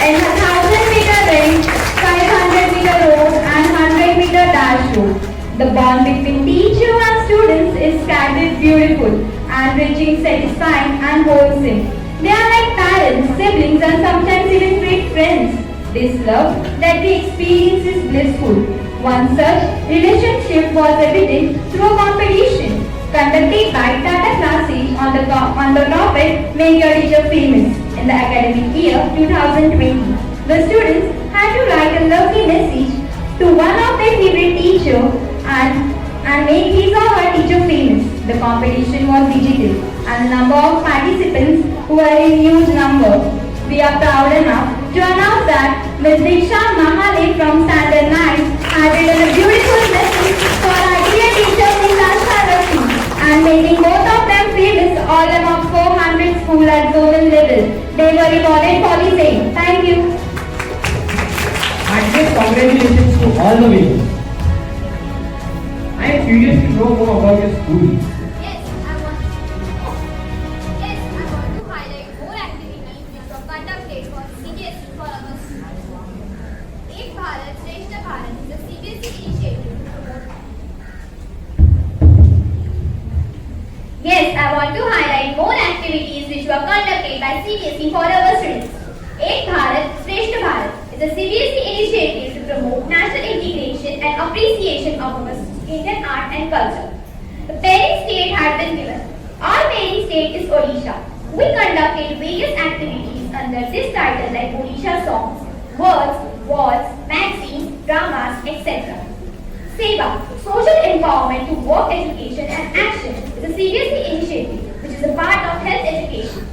in 1000 meter ring, 500 meter rope and 100 meter dash rope. The bond between teacher and students is candid, beautiful, enriching, satisfying and wholesome. They are like parents, siblings and sometimes even great friends. This love that we experience is blissful. One such relationship was evident through a competition conducted by Tata Classes on the topic Make Your Teacher Famous in the academic year 2020. The students had to write a lovely message to one of their favorite teacher and make his or her teacher famous. The competition was digital and the number of participants were in huge number. We are proud enough to announce that Ms. Diksha Mahale from Standard 9 had written a beautiful message for our dear teachers in Lasharasi and making both of them famous all among 400 schools at zonal level. They were rewarded for the same. Thank you. biggest congratulations to all the winners. I am curious to know more about your school. Yes, I want to highlight more activities which were conducted for CBSE for our students. Ek Bharat, Shrestha Bharat is a CBSE initiative. Yes, I want to highlight more activities which were conducted by CBSE for our students. Ek Bharat, Shrestha Bharat is a CBSE initiative to promote national integration and appreciation of our Indian art and culture. The parent state had been given. Our parent state is Odisha. We conducted various activities under this title like Odisha songs, words, waltz, magazines, dramas, etc. Seva, social empowerment to work, education and action is a CBSE initiative which is a part of health education.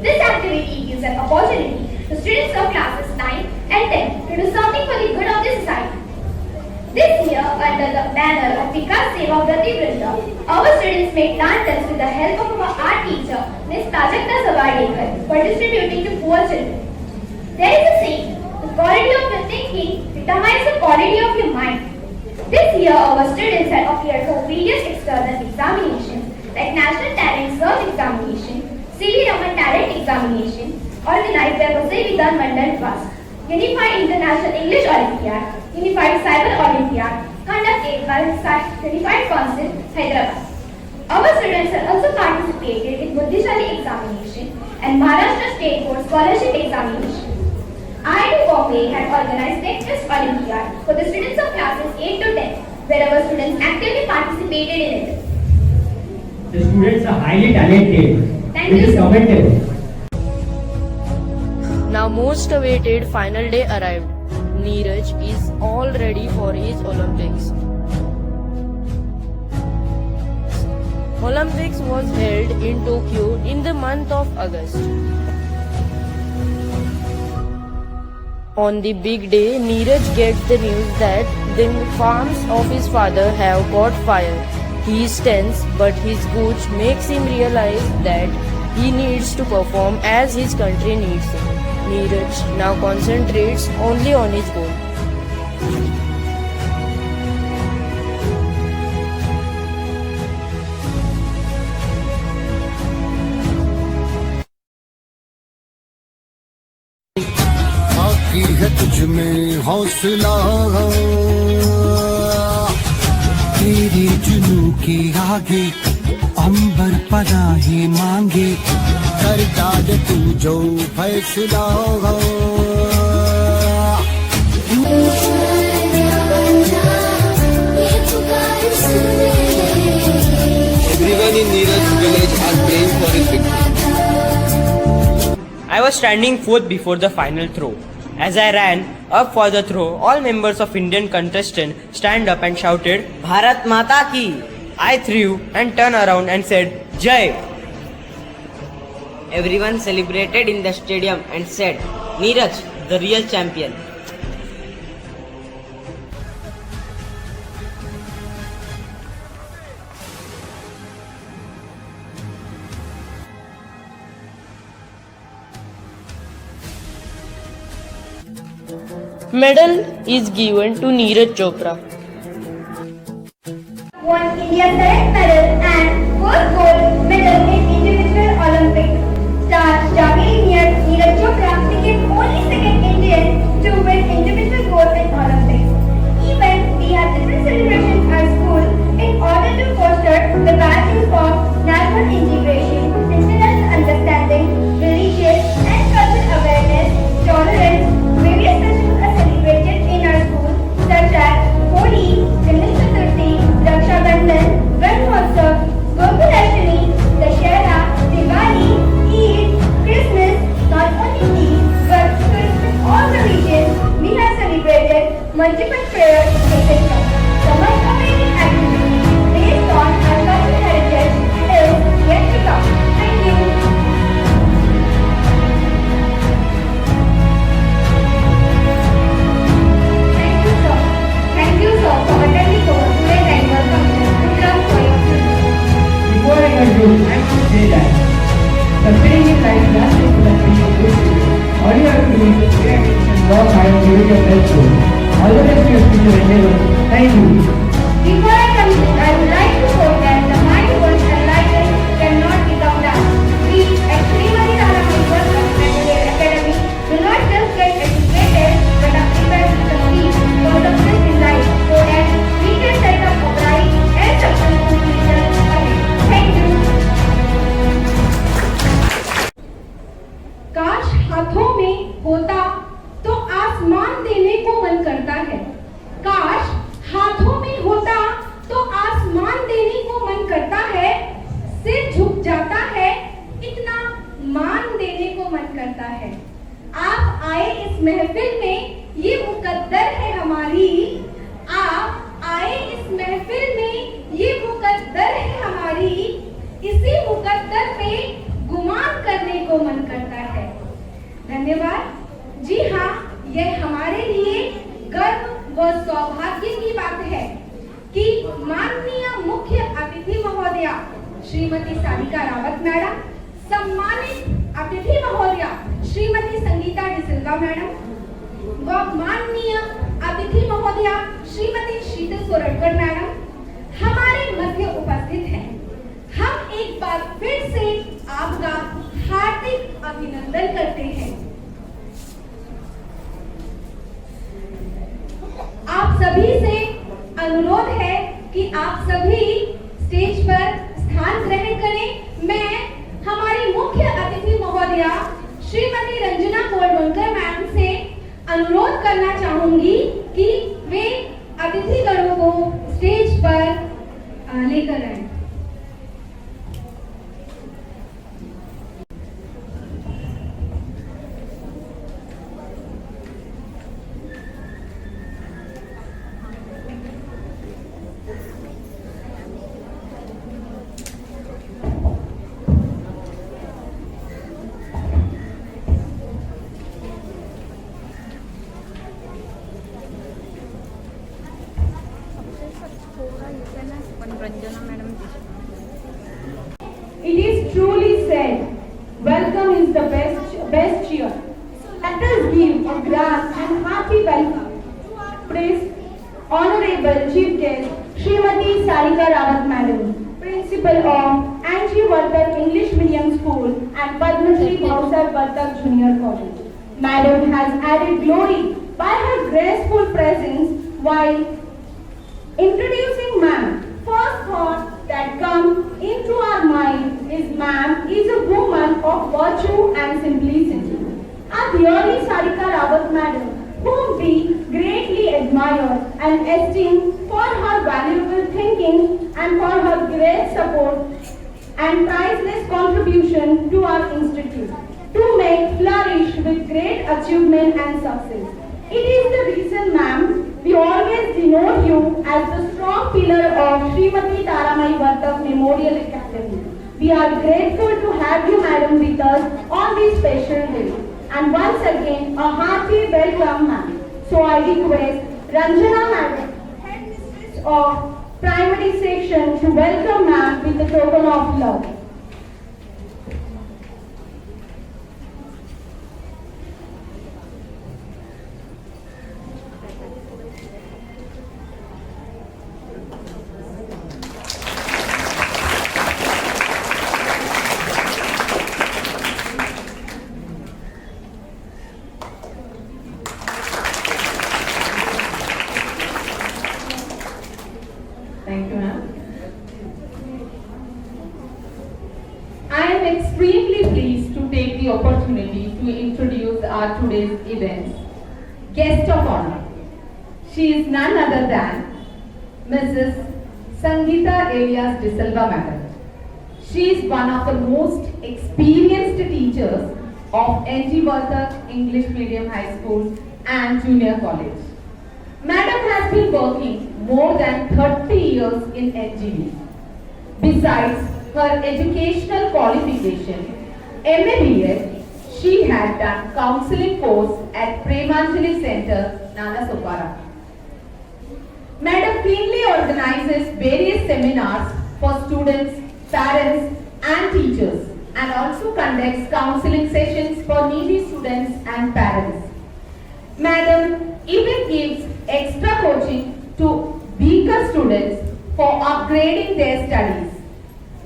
This activity gives an opportunity to students of classes 9 and 10 to do something for the good of the society. This year, under the banner of Vikas Seva Vrati Vrinda, our students made lanterns with the help of our art teacher, Ms. Prajakta Savadekar, for distributing to poor children. There is a saying, the quality of your thinking determines the quality of your mind. This year, our students had appeared for various external examinations like National Talent Search Examination, C.V. Raman Talent Examination, organized by Vasai Vidhan Mandal Trust, Unified International English Olympiad, Unified Cyber Olympiad, conducted by Unified Council, Hyderabad. Our students have also participated in Buddhishali examination and Maharashtra State Board Scholarship examination. IIT Bombay had organized Next Test Olympiad for the students of classes 8 to 10, where our students actively participated in it. The students are highly talented. Thank you, It is sir. commendable. Now most awaited final day arrived. Neeraj is all ready for his Olympics. Olympics was held in Tokyo in the month of August. On the big day, Neeraj gets the news that the farms of his father have caught fire. He is tense, but his coach makes him realize that he needs to perform as his country needs him. Neeraj now concentrates only on his goal. बाकी है तुझ में हौसला तेरी जुनू के आगे अंबर पनाही मांगे कर डाल तू जो फैसला Everyone in Neeraj's village has praying for his victory. I was standing fourth before the final throw. As I ran up for the throw, all members of Indian contestant stand up and shouted, Bharat Mata Ki! I threw and turned around and said, Jai! Everyone celebrated in the stadium and said, Neeraj, the real champion. Medal is given to Neeraj Chopra. Won India's third medal and first gold medal in individual Olympics. Star Javelin Neeraj Chopra became only second Indian to win individual gold in Olympics. Even we had different celebrations at school in order to foster the values of national integration, international understanding, religious and cultural awareness, tolerance. Various festivals are celebrated in our school such as Holi, Ganesh Chaturthi, Raksha Bandhan, Ganmotsav, Gokulashtami, Dashera, Diwali, Eid, Christmas. Not only these, but to respect all the regions, we have celebrated multiple prayers, etc. The much awaited activity based on our cultural heritage is yet to come. Thank you. Thank you, sir, for attending our today's annual function. Good luck for your future. Before I conclude, I should say that succeeding in life does take the good student. All you have to do is just pay attention and work hard and give it your best goal. All the best to your future endeavors. Thank you. Before I conclude, I would like to quote that the mind once enlightened cannot become dumb. We at Srimati Taramai Memorial Academy do not just get educated but are prepared to succeed for success in life so that we can set up a bright and successful future ahead. Thank you. काश हाथों में होता तो आसमान देने को मन करता है। काश हाथों में होता तो आसमान देने को मन करता है। सिर झुक जाता है, इतना मान देने को मन करता है। आप आए इस महफिल में, ये मुकद्दर है हमारी। आप आए इस महफिल में, ये मुकद्दर है हमारी। इसी मुकद्दर पे गुमान करने को मन करता है। धन्यवाद। जी हाँ, यह हमारे लिए गर्व व सौभाग्य की बात है कि माननीय मुख्य अतिथि महोदया श्रीमती सारिका रावत मैडम, सम्मानित अतिथि महोदया श्रीमती संगीता डिसिल्वा मैडम व माननीय अतिथि महोदया श्रीमती शीतल सोरटकर मैडम हमारे मध्य उपस्थित हैं। हम एक बार फिर से आपका हार्दिक अभिनंदन करते हैं। आप सभी से अनुरोध है कि आप सभी स्टेज पर स्थान ग्रहण करें। मैं हमारी मुख्य अतिथि महोदया श्रीमती रंजना गोलवलकर मैम से अनुरोध करना चाहूंगी कि वे अतिथिगणों को स्टेज पर लेकर आए। It is truly said, welcome is the best cheer. Let us give a grand and hearty welcome to our today's Honorable Chief Guest, Srimati Sarika Rawat Madam, Principal of Angie Vartak English Medium School and Padma Shri Bhausar Vartak Junior College. Madam has added glory by her graceful presence while introducing ma'am. First thought that comes into our mind is ma'am is a woman of virtue and simplicity. Our dearly Sarika Rawat Madam, whom we greatly admire and esteem for her valuable thinking and for her great support and priceless contribution to our institute to make flourish with great achievement and success. It is the reason, ma'am, we always denote you as the strong pillar of Srimati Taramai Vartak Memorial Academy. We are grateful to have you, madam, with us on this special day. And once again, a hearty welcome, ma'am. So I request Ranjana madam, headmistress of primary section, to welcome ma'am with the token of love. Thank you, ma'am. I am extremely pleased to take the opportunity to introduce our today's event's guest of honor. She is none other than Mrs. Sangeeta Elias De Silva Madam. She is one of the most experienced teachers of N.G. Vartak English Medium High School and Junior College. Madam has been working more than 30 years in NGV. Besides her educational qualification, MA/B.Ed, she had done counseling course at Premanjali Center, Nanasopara. Madam keenly organizes various seminars for students, parents and teachers and also conducts counseling sessions for needy students and parents. Madam even gives extra coaching to weaker students for upgrading their studies.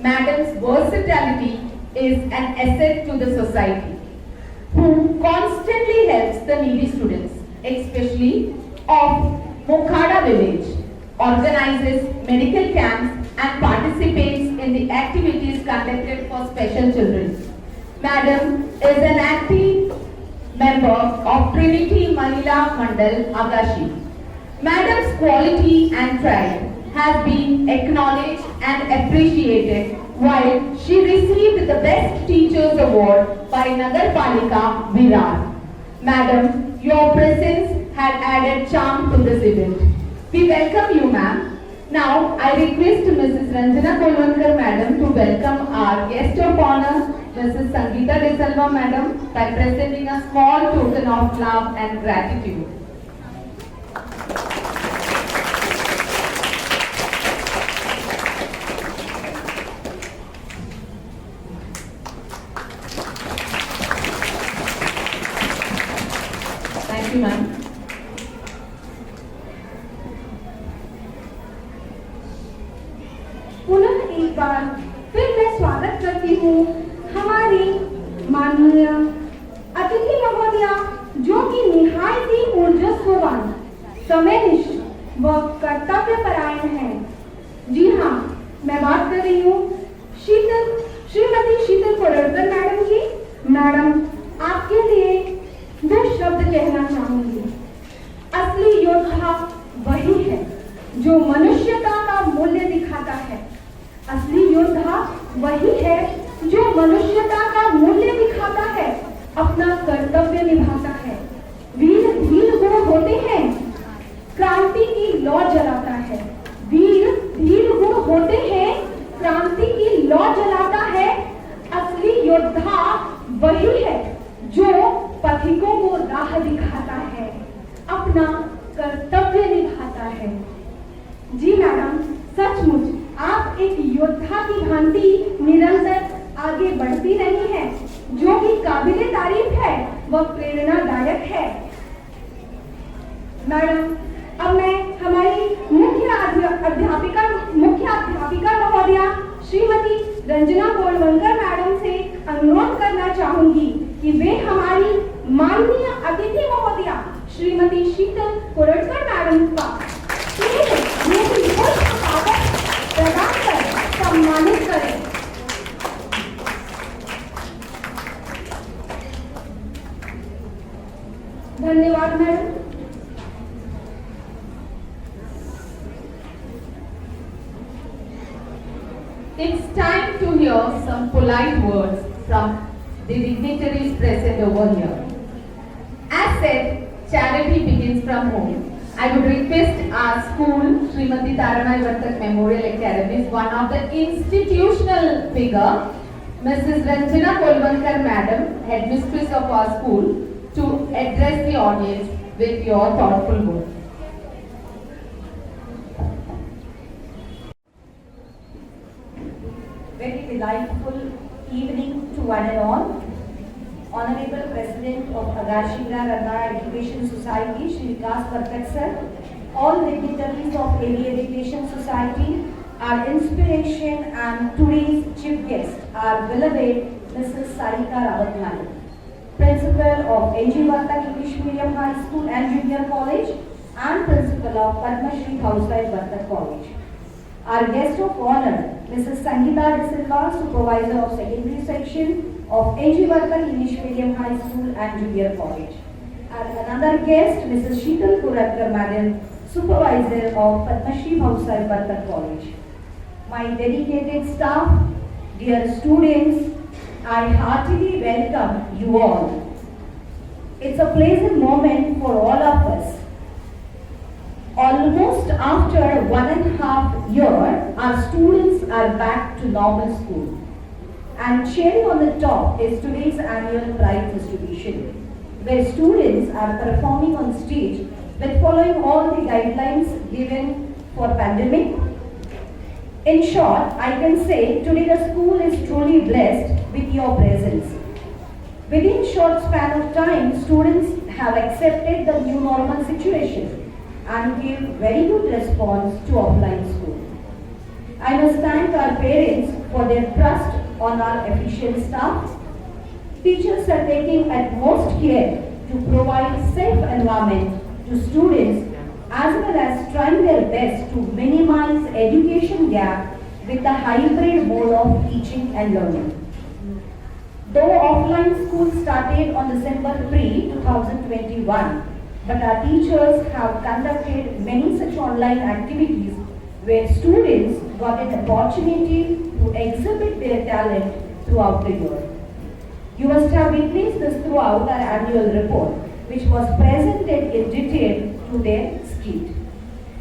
Madam's versatility is an asset to the society, who constantly helps the needy students, especially of Mokhada village, organizes medical camps and participates in the activities conducted for special children. Madam is an active member of Trinity Mahila Mandal, Agashi. Madam's quality and pride has been acknowledged and appreciated while she received the Best Teachers Award by Nagar Palika, Virar. Madam, your presence had added charm to this event. We welcome you, ma'am. Now, I request Mrs. Ranjana Kolvankar, madam, to welcome our guest of honor, Mrs. Sangeeta De Silva, madam, by presenting a small token of love and gratitude. Thank you, ma'am. पुनः एक बार फिर मैं स्वागत करती हूँ हमारी माननीय अतिथि महोदया, जो कि निहायत ही ऊर्जस्ववान, समयनिष्ठ व कर्तव्यपरायण है। जी हाँ, मैं बात कर रही हूँ श्रीमती शीतल कोरड़कर मैडम की। मैडम, आपके लिए दो शब्द कहना चाहूंगी। असली योद्धा वही है जो मनुष्यता का मूल्य दिखाता है। असली योद्धा वही है जो मनुष्यता का मूल्य दिखाता है, अपना कर्तव्य निभाता है। वीर धीर गुण होते हैं, क्रांति की लौ जलाता है। वीर धीर गुण होते हैं, क्रांति की लौ जलाता है। असली योद्धा वही है जो पथिकों को राह दिखाता है, अपना कर्तव्य निभाता है। जी मैडम, सचमुच आप एक योद्धा की भांति निरंतर आगे बढ़ती रही हैं, जो कि काबिले तारीफ है व प्रेरणादायक है। मैडम, अब मैं हमारी मुख्य अध्यापिका महोदया श्रीमती रंजना गोलवंकर मैडम से अनुरोध करना चाहूंगी कि वे हमारी माननीय अतिथि महोदया श्रीमती शीतल कोरड़कर मैडम का प्रदान कर सम्मानित करें। धन्यवाद madam. It's time to hear some polite words from the dignitaries present over here. As said, charity begins from home. I would request our school, Srimati Taramai Vartak Memorial Academy, one of the institutional figure, Mrs. Ranjana Kolvankar Madam, headmistress of our school, to address the audience with your thoughtful words. Very delightful evening to one and all. Honorable President of Agashigra Ranna Education Society, Shri Vikas Vartak sir, all dignitaries of AV Education Society, our inspiration and today's chief guest, our beloved Mrs. Sarika Rawat Malik, Principal of N.G. Vartak English Medium High School and Junior College, and Principal of Padma Shri Housewife Vartak College. Our guest of honor, Mrs. Sangeeta De Silva, Supervisor of Secondary Section of N.G. Vartak English Medium High School and Junior College. And another guest, Mrs. Sheetal Koradkar Madam, Supervisor of Padma Shri Housewife Vartak College. My dedicated staff, dear students, I heartily welcome you all. It's a pleasant moment for all of us. Almost after 1.5 years, our students are back to normal school. And cherry on the top is today's annual prize distribution, where students are performing on stage with following all the guidelines given for pandemic. In short, I can say today the school is truly blessed with your presence. Within short span of time, students have accepted the new normal situation and give very good response to offline school. I must thank our parents for their trust on our efficient staff. Teachers are taking utmost care to provide safe environment to students as well as trying their best to minimize education gap with the hybrid mode of teaching and learning. Though offline school started on December 3, 2021, but our teachers have conducted many such online activities where students got an opportunity to exhibit their talent throughout the year. You must have witnessed this throughout our annual report, which was presented in detail through their skit.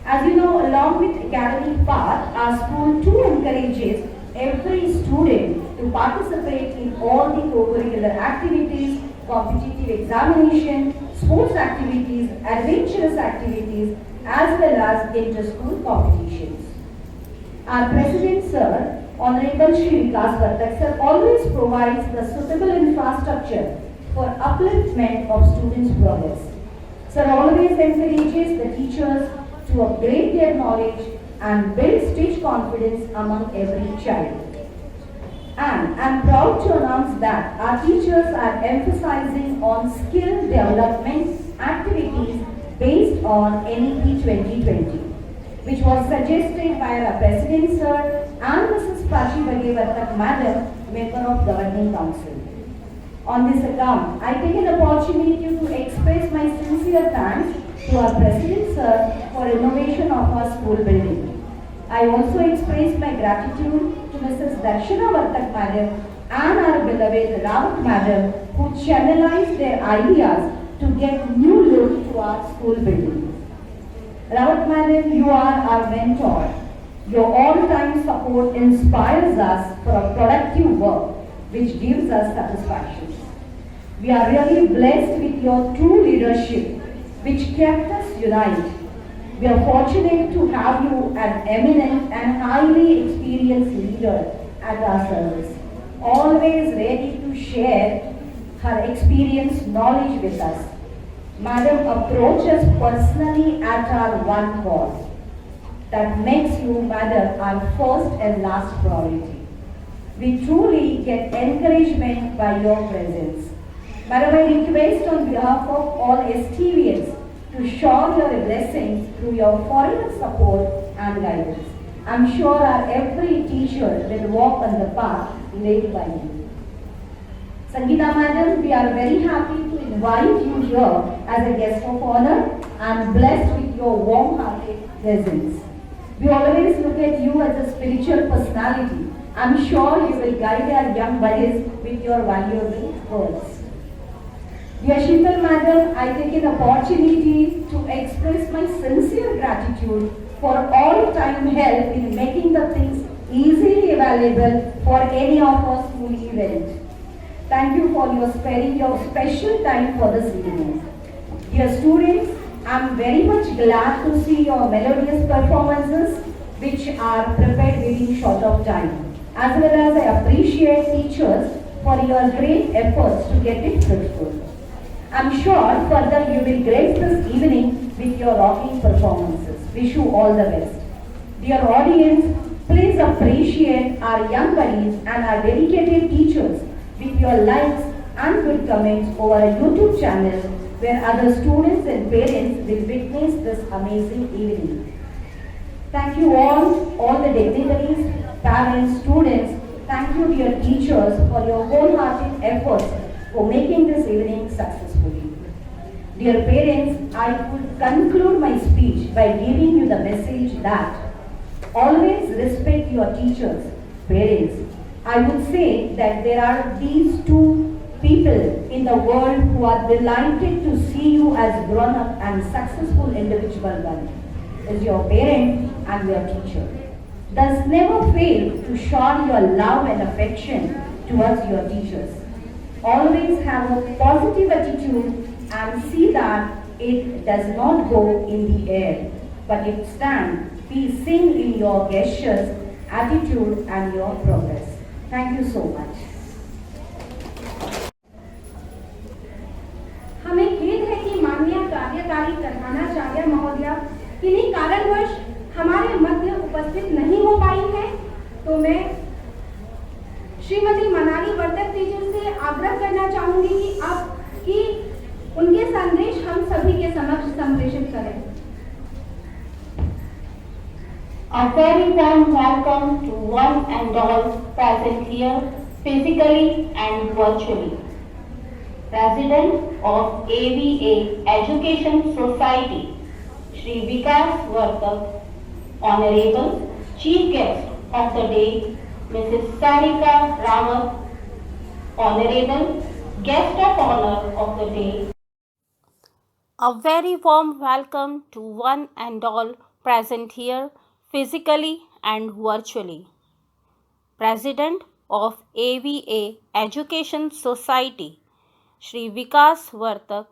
As you know, along with academic path, our school too encourages every student to participate in all the co-curricular activities, competitive examination, sports activities, adventurous activities, as well as inter-school competitions. Our President Sir, Honorable Shri Vikas Vartak Sir, always provides the suitable infrastructure for upliftment of students' progress. Sir always encourages the teachers to upgrade their knowledge and build stage confidence among every child. And I am proud to announce that our teachers are emphasizing on skill development activities based on NEP 2020, which was suggested by our President Sir and Mrs. Prachi Bhagavatak Madam, Member of Governing Council. On this account, I take an opportunity to express my sincere thanks to our President Sir for innovation of our school building. I also express my gratitude to Mrs. Darshana Vartak Madam and our beloved Rawat Madam who channelized their ideas to get new look to our school building. Rawat Madam, you are our mentor. Your all-time support inspires us for a productive work which gives us satisfaction. We are really blessed with your true leadership which kept us united. We are fortunate to have you an eminent and highly experienced leader at our service, always ready to share her experience knowledge with us. Madam approaches personally at our one call. That makes you, Madam, our first and last priority. We truly get encouragement by your presence. Madam, I request on behalf of all STVs to shower your blessings through your foreign support and guidance. I'm sure our every teacher will walk on the path laid by you. Sangeeta Madam, we are very happy to invite you here as a guest of honor and blessed with your warm-hearted presence. We always look at you as a spiritual personality. I'm sure you will guide our young buddies with your valuable words. Dear Sheetal Madam, I take an opportunity to express my sincere gratitude for all time help in making the things easily available for any of our school event. Thank you for your sparing your special time for this evening. Dear students, I am very much glad to see your melodious performances which are prepared within short of time. As well as I appreciate teachers for your great efforts to get it fruitful. I am sure further you will grace this evening with your rocking performances. Wish you all the best. Dear audience, please appreciate our young buddies and our dedicated teachers with your likes and good comments over a YouTube channel where other students and parents will witness this amazing evening. Thank you all the dignitaries, parents, students. Thank you dear teachers for your wholehearted efforts for making this evening successfully. Dear parents, I would conclude my speech by giving you the message that always respect your teachers, parents. I would say that there are these two people in the world who are delighted to see you as grown-up and successful individual one, is your parent and your teacher. Thus never fail to show your love and affection towards your teachers. Always have a positive attitude and see that it does not go in the air, but it stands, be seen in your gestures, attitude and your progress. Thank you so much. कारणवश हमारे मध्य उपस्थित नहीं हो पाई हैं, तो मैं Shrimati Manali Vartak teacher से आग्रह करना चाहूंगी कि उनके संदेश हम सभी के समक्ष संप्रेषित करें। A very warm welcome to one and all present here, physically and virtually. President of AVA Education Society, Shri Vikas Vartak, Honorable Chief Guest of the Day, Mrs. Sarika Rawat, Honorable Guest of Honor of the Day. A very warm welcome to one and all present here, physically and virtually. President of AVA Education Society, Shri Vikas Vartak,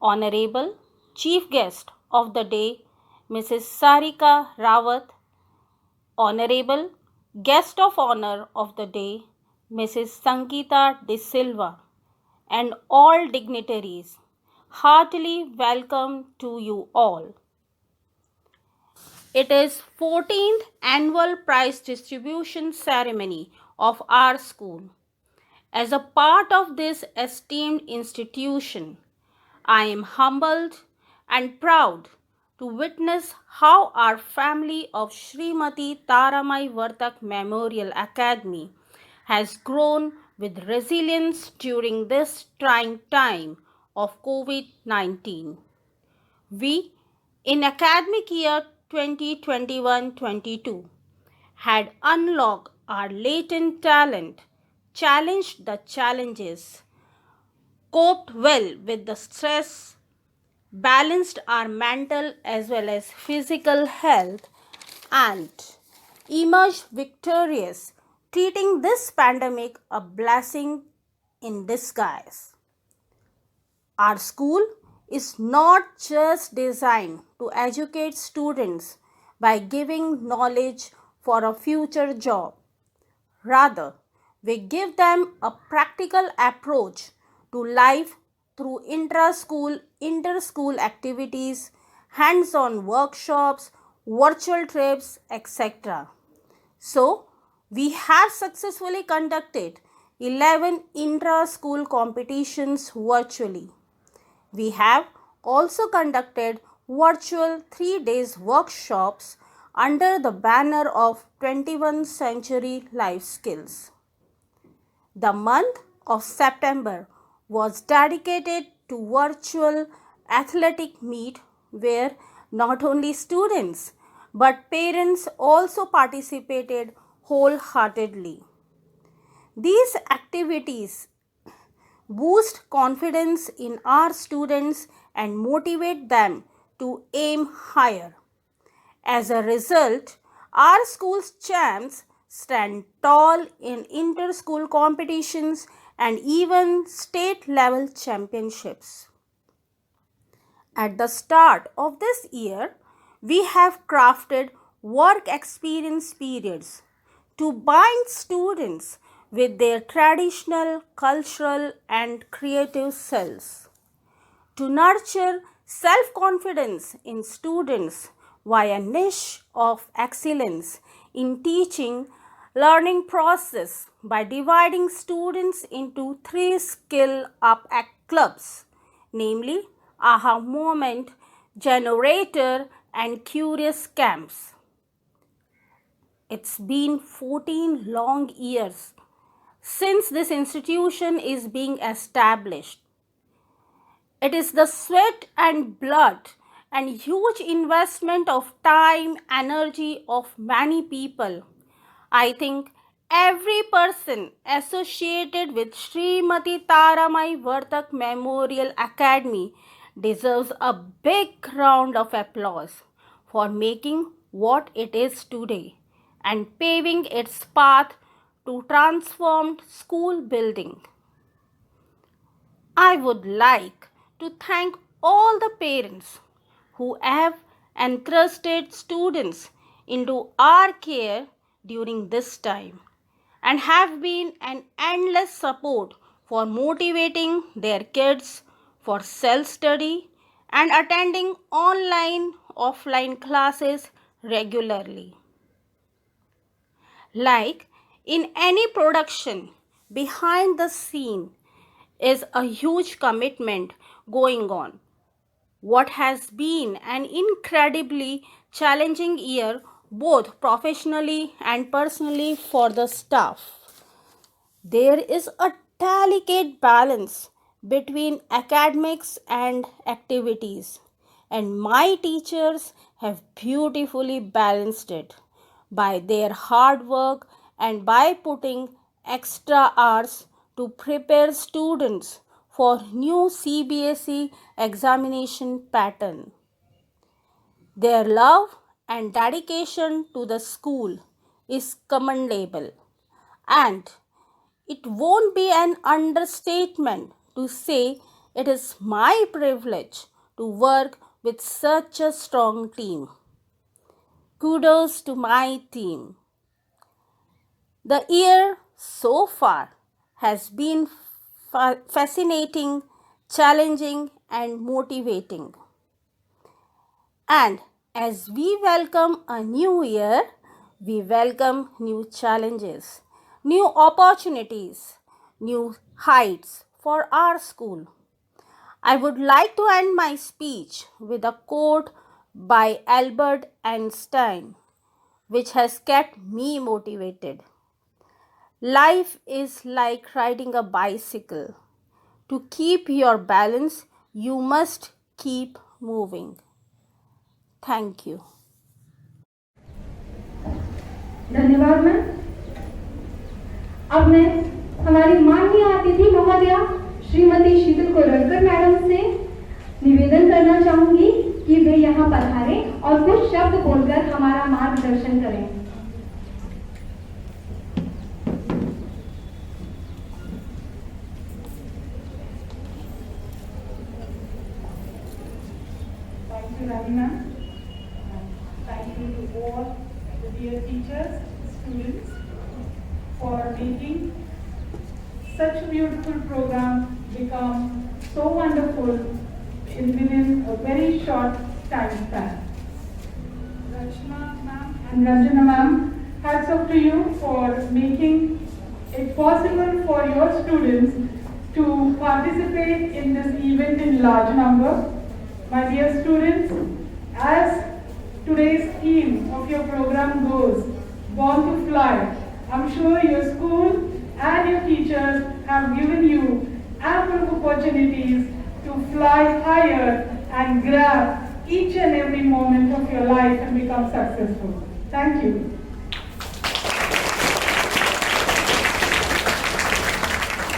Honorable Chief Guest of the Day, Mrs. Sarika Rawat, Honorable Guest of Honor of the Day, Mrs. Sangeeta De Silva, and all dignitaries, heartily welcome to you all. It is 14th annual prize distribution ceremony of our school. As a part of this esteemed institution, I am humbled and proud to witness how our family of Srimati Taramai Vartak Memorial Academy has grown with resilience during this trying time of COVID-19. We, in academic year 2021-22, had unlocked our latent talent, challenged the challenges, coped well with the stress, balanced our mental as well as physical health, and emerged victorious, treating this pandemic a blessing in disguise. Our school is not just designed to educate students by giving knowledge for a future job. Rather, we give them a practical approach to life through intra-school, inter-school activities, hands-on workshops, virtual trips, etc. So, we have successfully conducted 11 intra-school competitions virtually. We have also conducted virtual 3 days workshops under the banner of 21st Century Life Skills. The month of September was dedicated to virtual athletic meet where not only students but parents also participated wholeheartedly. These activities boost confidence in our students and motivate them to aim higher. As a result, our school's champs stand tall in inter-school competitions and even state-level championships. At the start of this year, we have crafted work experience periods to bind students with their traditional, cultural, and creative selves. To nurture self-confidence in students via niche of excellence in teaching learning process by dividing students into 3 skill up clubs, namely Aha Moment, Generator, and Curious Camps. It's been 14 long years since this institution is being established. It is the sweat and blood and huge investment of time, energy of many people. I think every person associated with Srimati Taramai Vartak Memorial Academy deserves a big round of applause for making what it is today and paving its path to transformed school building. I would like to thank all the parents who have entrusted students into our care during this time and have been an endless support for motivating their kids for self-study and attending online offline classes regularly. Like in any production, behind the scene is a huge commitment going on. What has been an incredibly challenging year, both professionally and personally, for the staff. There is a delicate balance between academics and activities, and my teachers have beautifully balanced it by their hard work and by putting extra hours to prepare students for new CBSE examination pattern. Their love and dedication to the school is commendable, and it won't be an understatement to say it is my privilege to work with such a strong team. Kudos to my team. The year so far has been fascinating, challenging, and motivating. And as we welcome a new year, we welcome new challenges, new opportunities, new heights for our school. I would like to end my speech with a quote by Albert Einstein, which has kept me motivated. Life is like riding a bicycle. To keep your balance, you must keep moving. Thank you. धन्यवाद ma'am. अब मैं हमारी माननीय अतिथि महोदया श्रीमती शीतल Koratkar madam से निवेदन करना चाहूंगी कि वे यहाँ पधारें और कुछ शब्द बोलकर हमारा मार्गदर्शन करें। Thank you, Ravi ma'am. Thank you to all the dear teachers, students, for making such a beautiful program become so wonderful within a very short time span. Rachna ma'am and Ranjana ma'am, hats off to you for making it possible for your students to participate in this event in large number. My dear students, as today's theme of your program goes, Born to Fly, I'm sure your school and your teachers have given you ample opportunities to fly higher and grab each and every moment of your life and become successful. Thank you.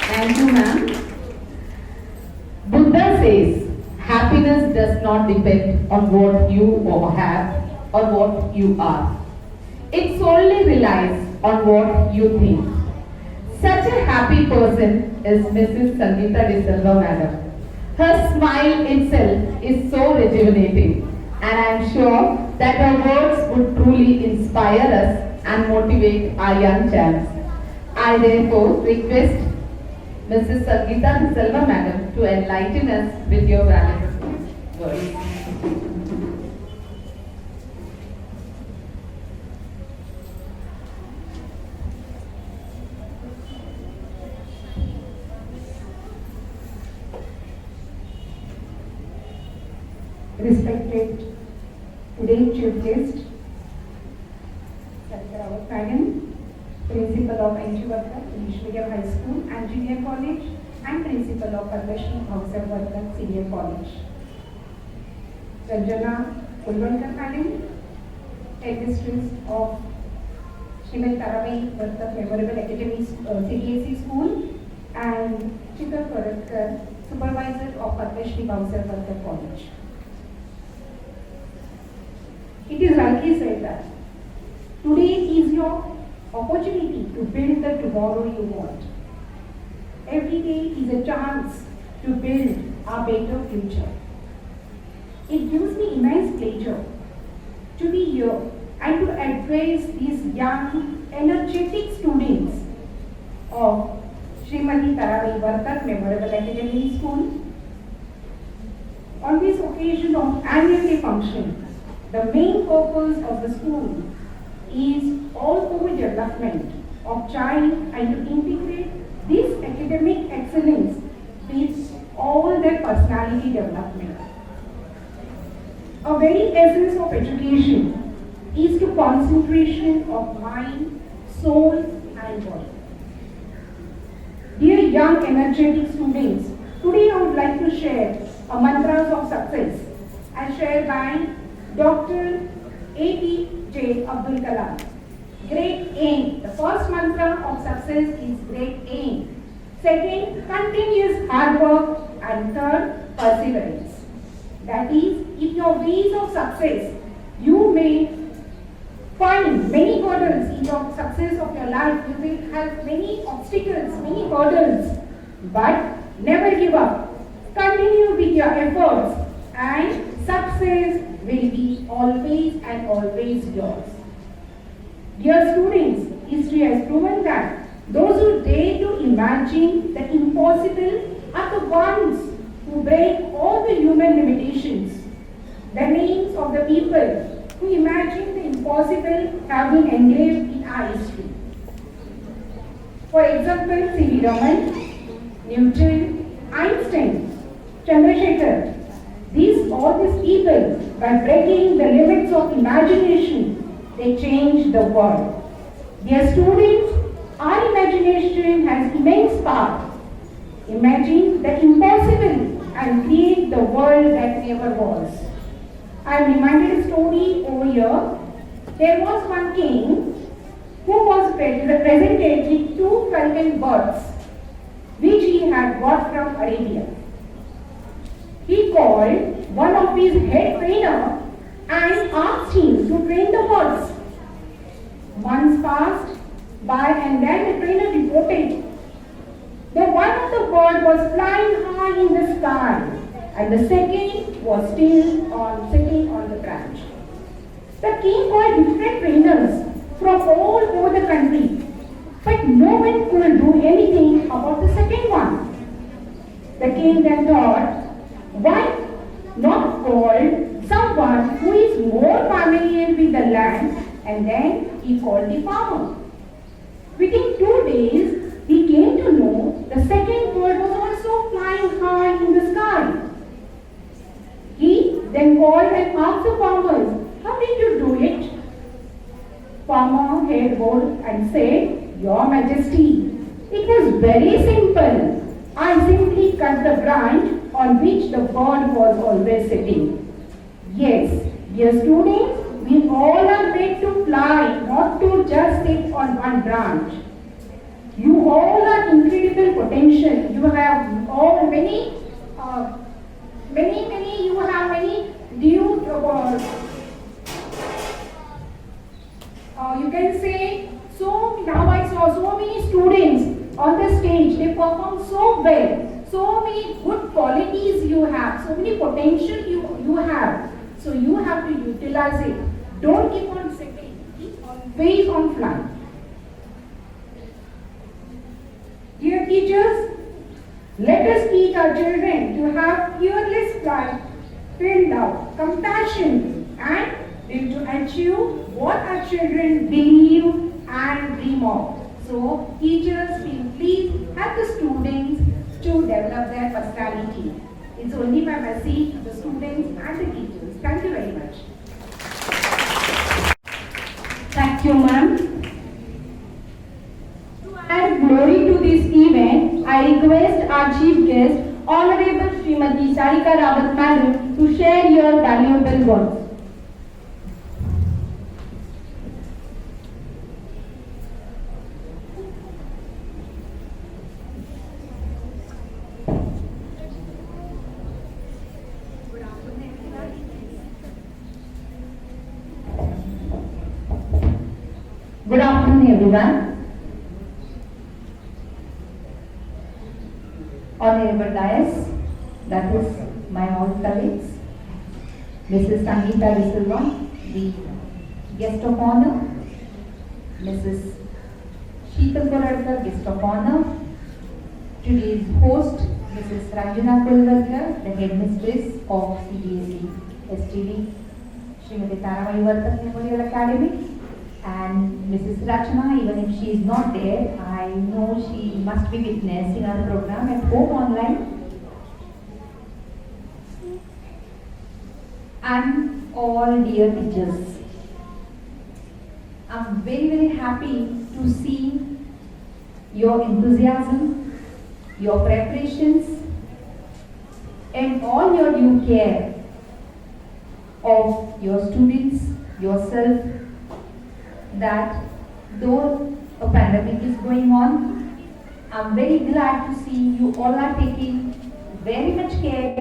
Thank you, ma'am. Buddha says, happiness does not depend on what you have or what you are. It solely relies on what you think. Such a happy person is Mrs. Sangeeta De Silva madam. Her smile itself is so rejuvenating, and I am sure that her words would truly inspire us and motivate our young champs. I therefore request Mrs. Sangeeta De Silva madam to enlighten us with your valuable words. Respected today's chief guest, Dr. Rawat Madam, Principal of Enchivarkar English Medium High School and Junior College, and Principal of Padmashri Bhavsar Senior College. Ranjana Kulwankar Madam, Headmistress of Srimati Tarabai Vartak Memorial Academy CBSE School, and Chitra Koratkar, Supervisor of Padmashri Bhavsar College. It is rightly said that today is your opportunity to build the tomorrow you want. Every day is a chance to build a better future. It gives me immense pleasure to be here and to address these young, energetic students of Srimati Tarabai Vartak Memorial Academy School on this occasion of annual day function. The main purpose of the school is all-over development of child and to integrate this academic excellence with all their personality development. A very essence of education is the concentration of mind, soul and body. Dear young energetic students, today I would like to share a mantras of success as shared by Dr. APJ Abdul Kalam. Great aim. The first mantra of success is great aim. Second, continuous hard work. And third, perseverance. That is, in your ways of success, you may find many hurdles in your success of your life. You will have many obstacles, many hurdles, but never give up. Continue with your efforts and success will be always and always yours. Dear students, history has proven that those who dare to imagine the impossible are the ones who break all the human limitations. The names of the people who imagine the impossible have been engraved in our history. For example, C.V. Raman, Newton, Einstein, Chandrasekhar. All these people, by breaking the limits of imagination, they changed the world. Dear students, our imagination has immense power. Imagine the impossible and create the world that never was. I am reminded a story over here. There was one king who was presented with 2 falcon birds which he had got from Arabia. He called one of his head trainer and asked him to train the birds. Months passed by and then the trainer reported that one of the birds was flying high in the sky and the second was still sitting on the branch. The king called different trainers from all over the country, but no one could do anything about the second one. The king then thought, why not call someone who is more familiar with the land, and then he called the farmer. Within 2 days, he came to know the second bird was also flying high in the sky. He then called and asked the farmers, how did you do it? Farmer head bowed and said, Your Majesty, it was very simple. I simply cut the branch on which the bird was always sitting. Yes, dear students, we all are made to fly, not to just sit on one branch. You all are incredible potential. You have all many you can say, so now I saw so many students on the stage, they perform so well, so many good qualities you have, so many potential you have, so you have to utilize it. Don't keep on sitting, keep always on flying. Dear teachers, let us teach our children to have fearless pride, filled love, compassion, and to achieve what our children believe and dream of. So, teachers will please help the students to develop their personality. It's only my message to the students and the teachers. Thank you very much. Thank you, ma'am. To add glory to this event, I request our chief guest, Honorable Srimati Sarika Rawat Madam, to share your valuable words. Good afternoon, everyone. Honorable Dais, that is my all colleagues, Mrs. Sangeeta De Silva, the guest of honor, Mrs. Sheetal Koradkar, guest of honor, today's host, Mrs. Ranjana Kulvarkar, the headmistress of CBSE STV, Srimati Taramai Vartak Memorial Academy, and Mrs. Rachana, even if she is not there, I know she must be witnessing our program at home online. And all dear teachers, I'm very happy to see your enthusiasm, your preparations, and all your due care of your students, yourself, that though a pandemic is going on, I'm very glad to see you all are taking very much care.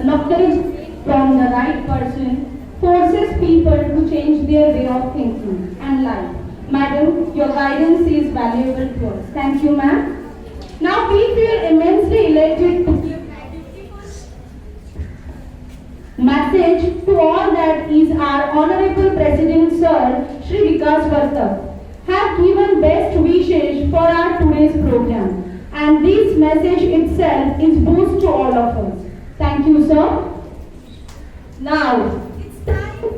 Knowledge from the right person forces people to change their way of thinking and life. Madam, your guidance is valuable to us. Thank you, ma'am. Now we feel immensely elated to give message to all that is our Honorable President Sir Shri Vikas Vartak have given best wishes for our today's program, and this message itself is boost to all of us. Thank you, sir. Now, it's time for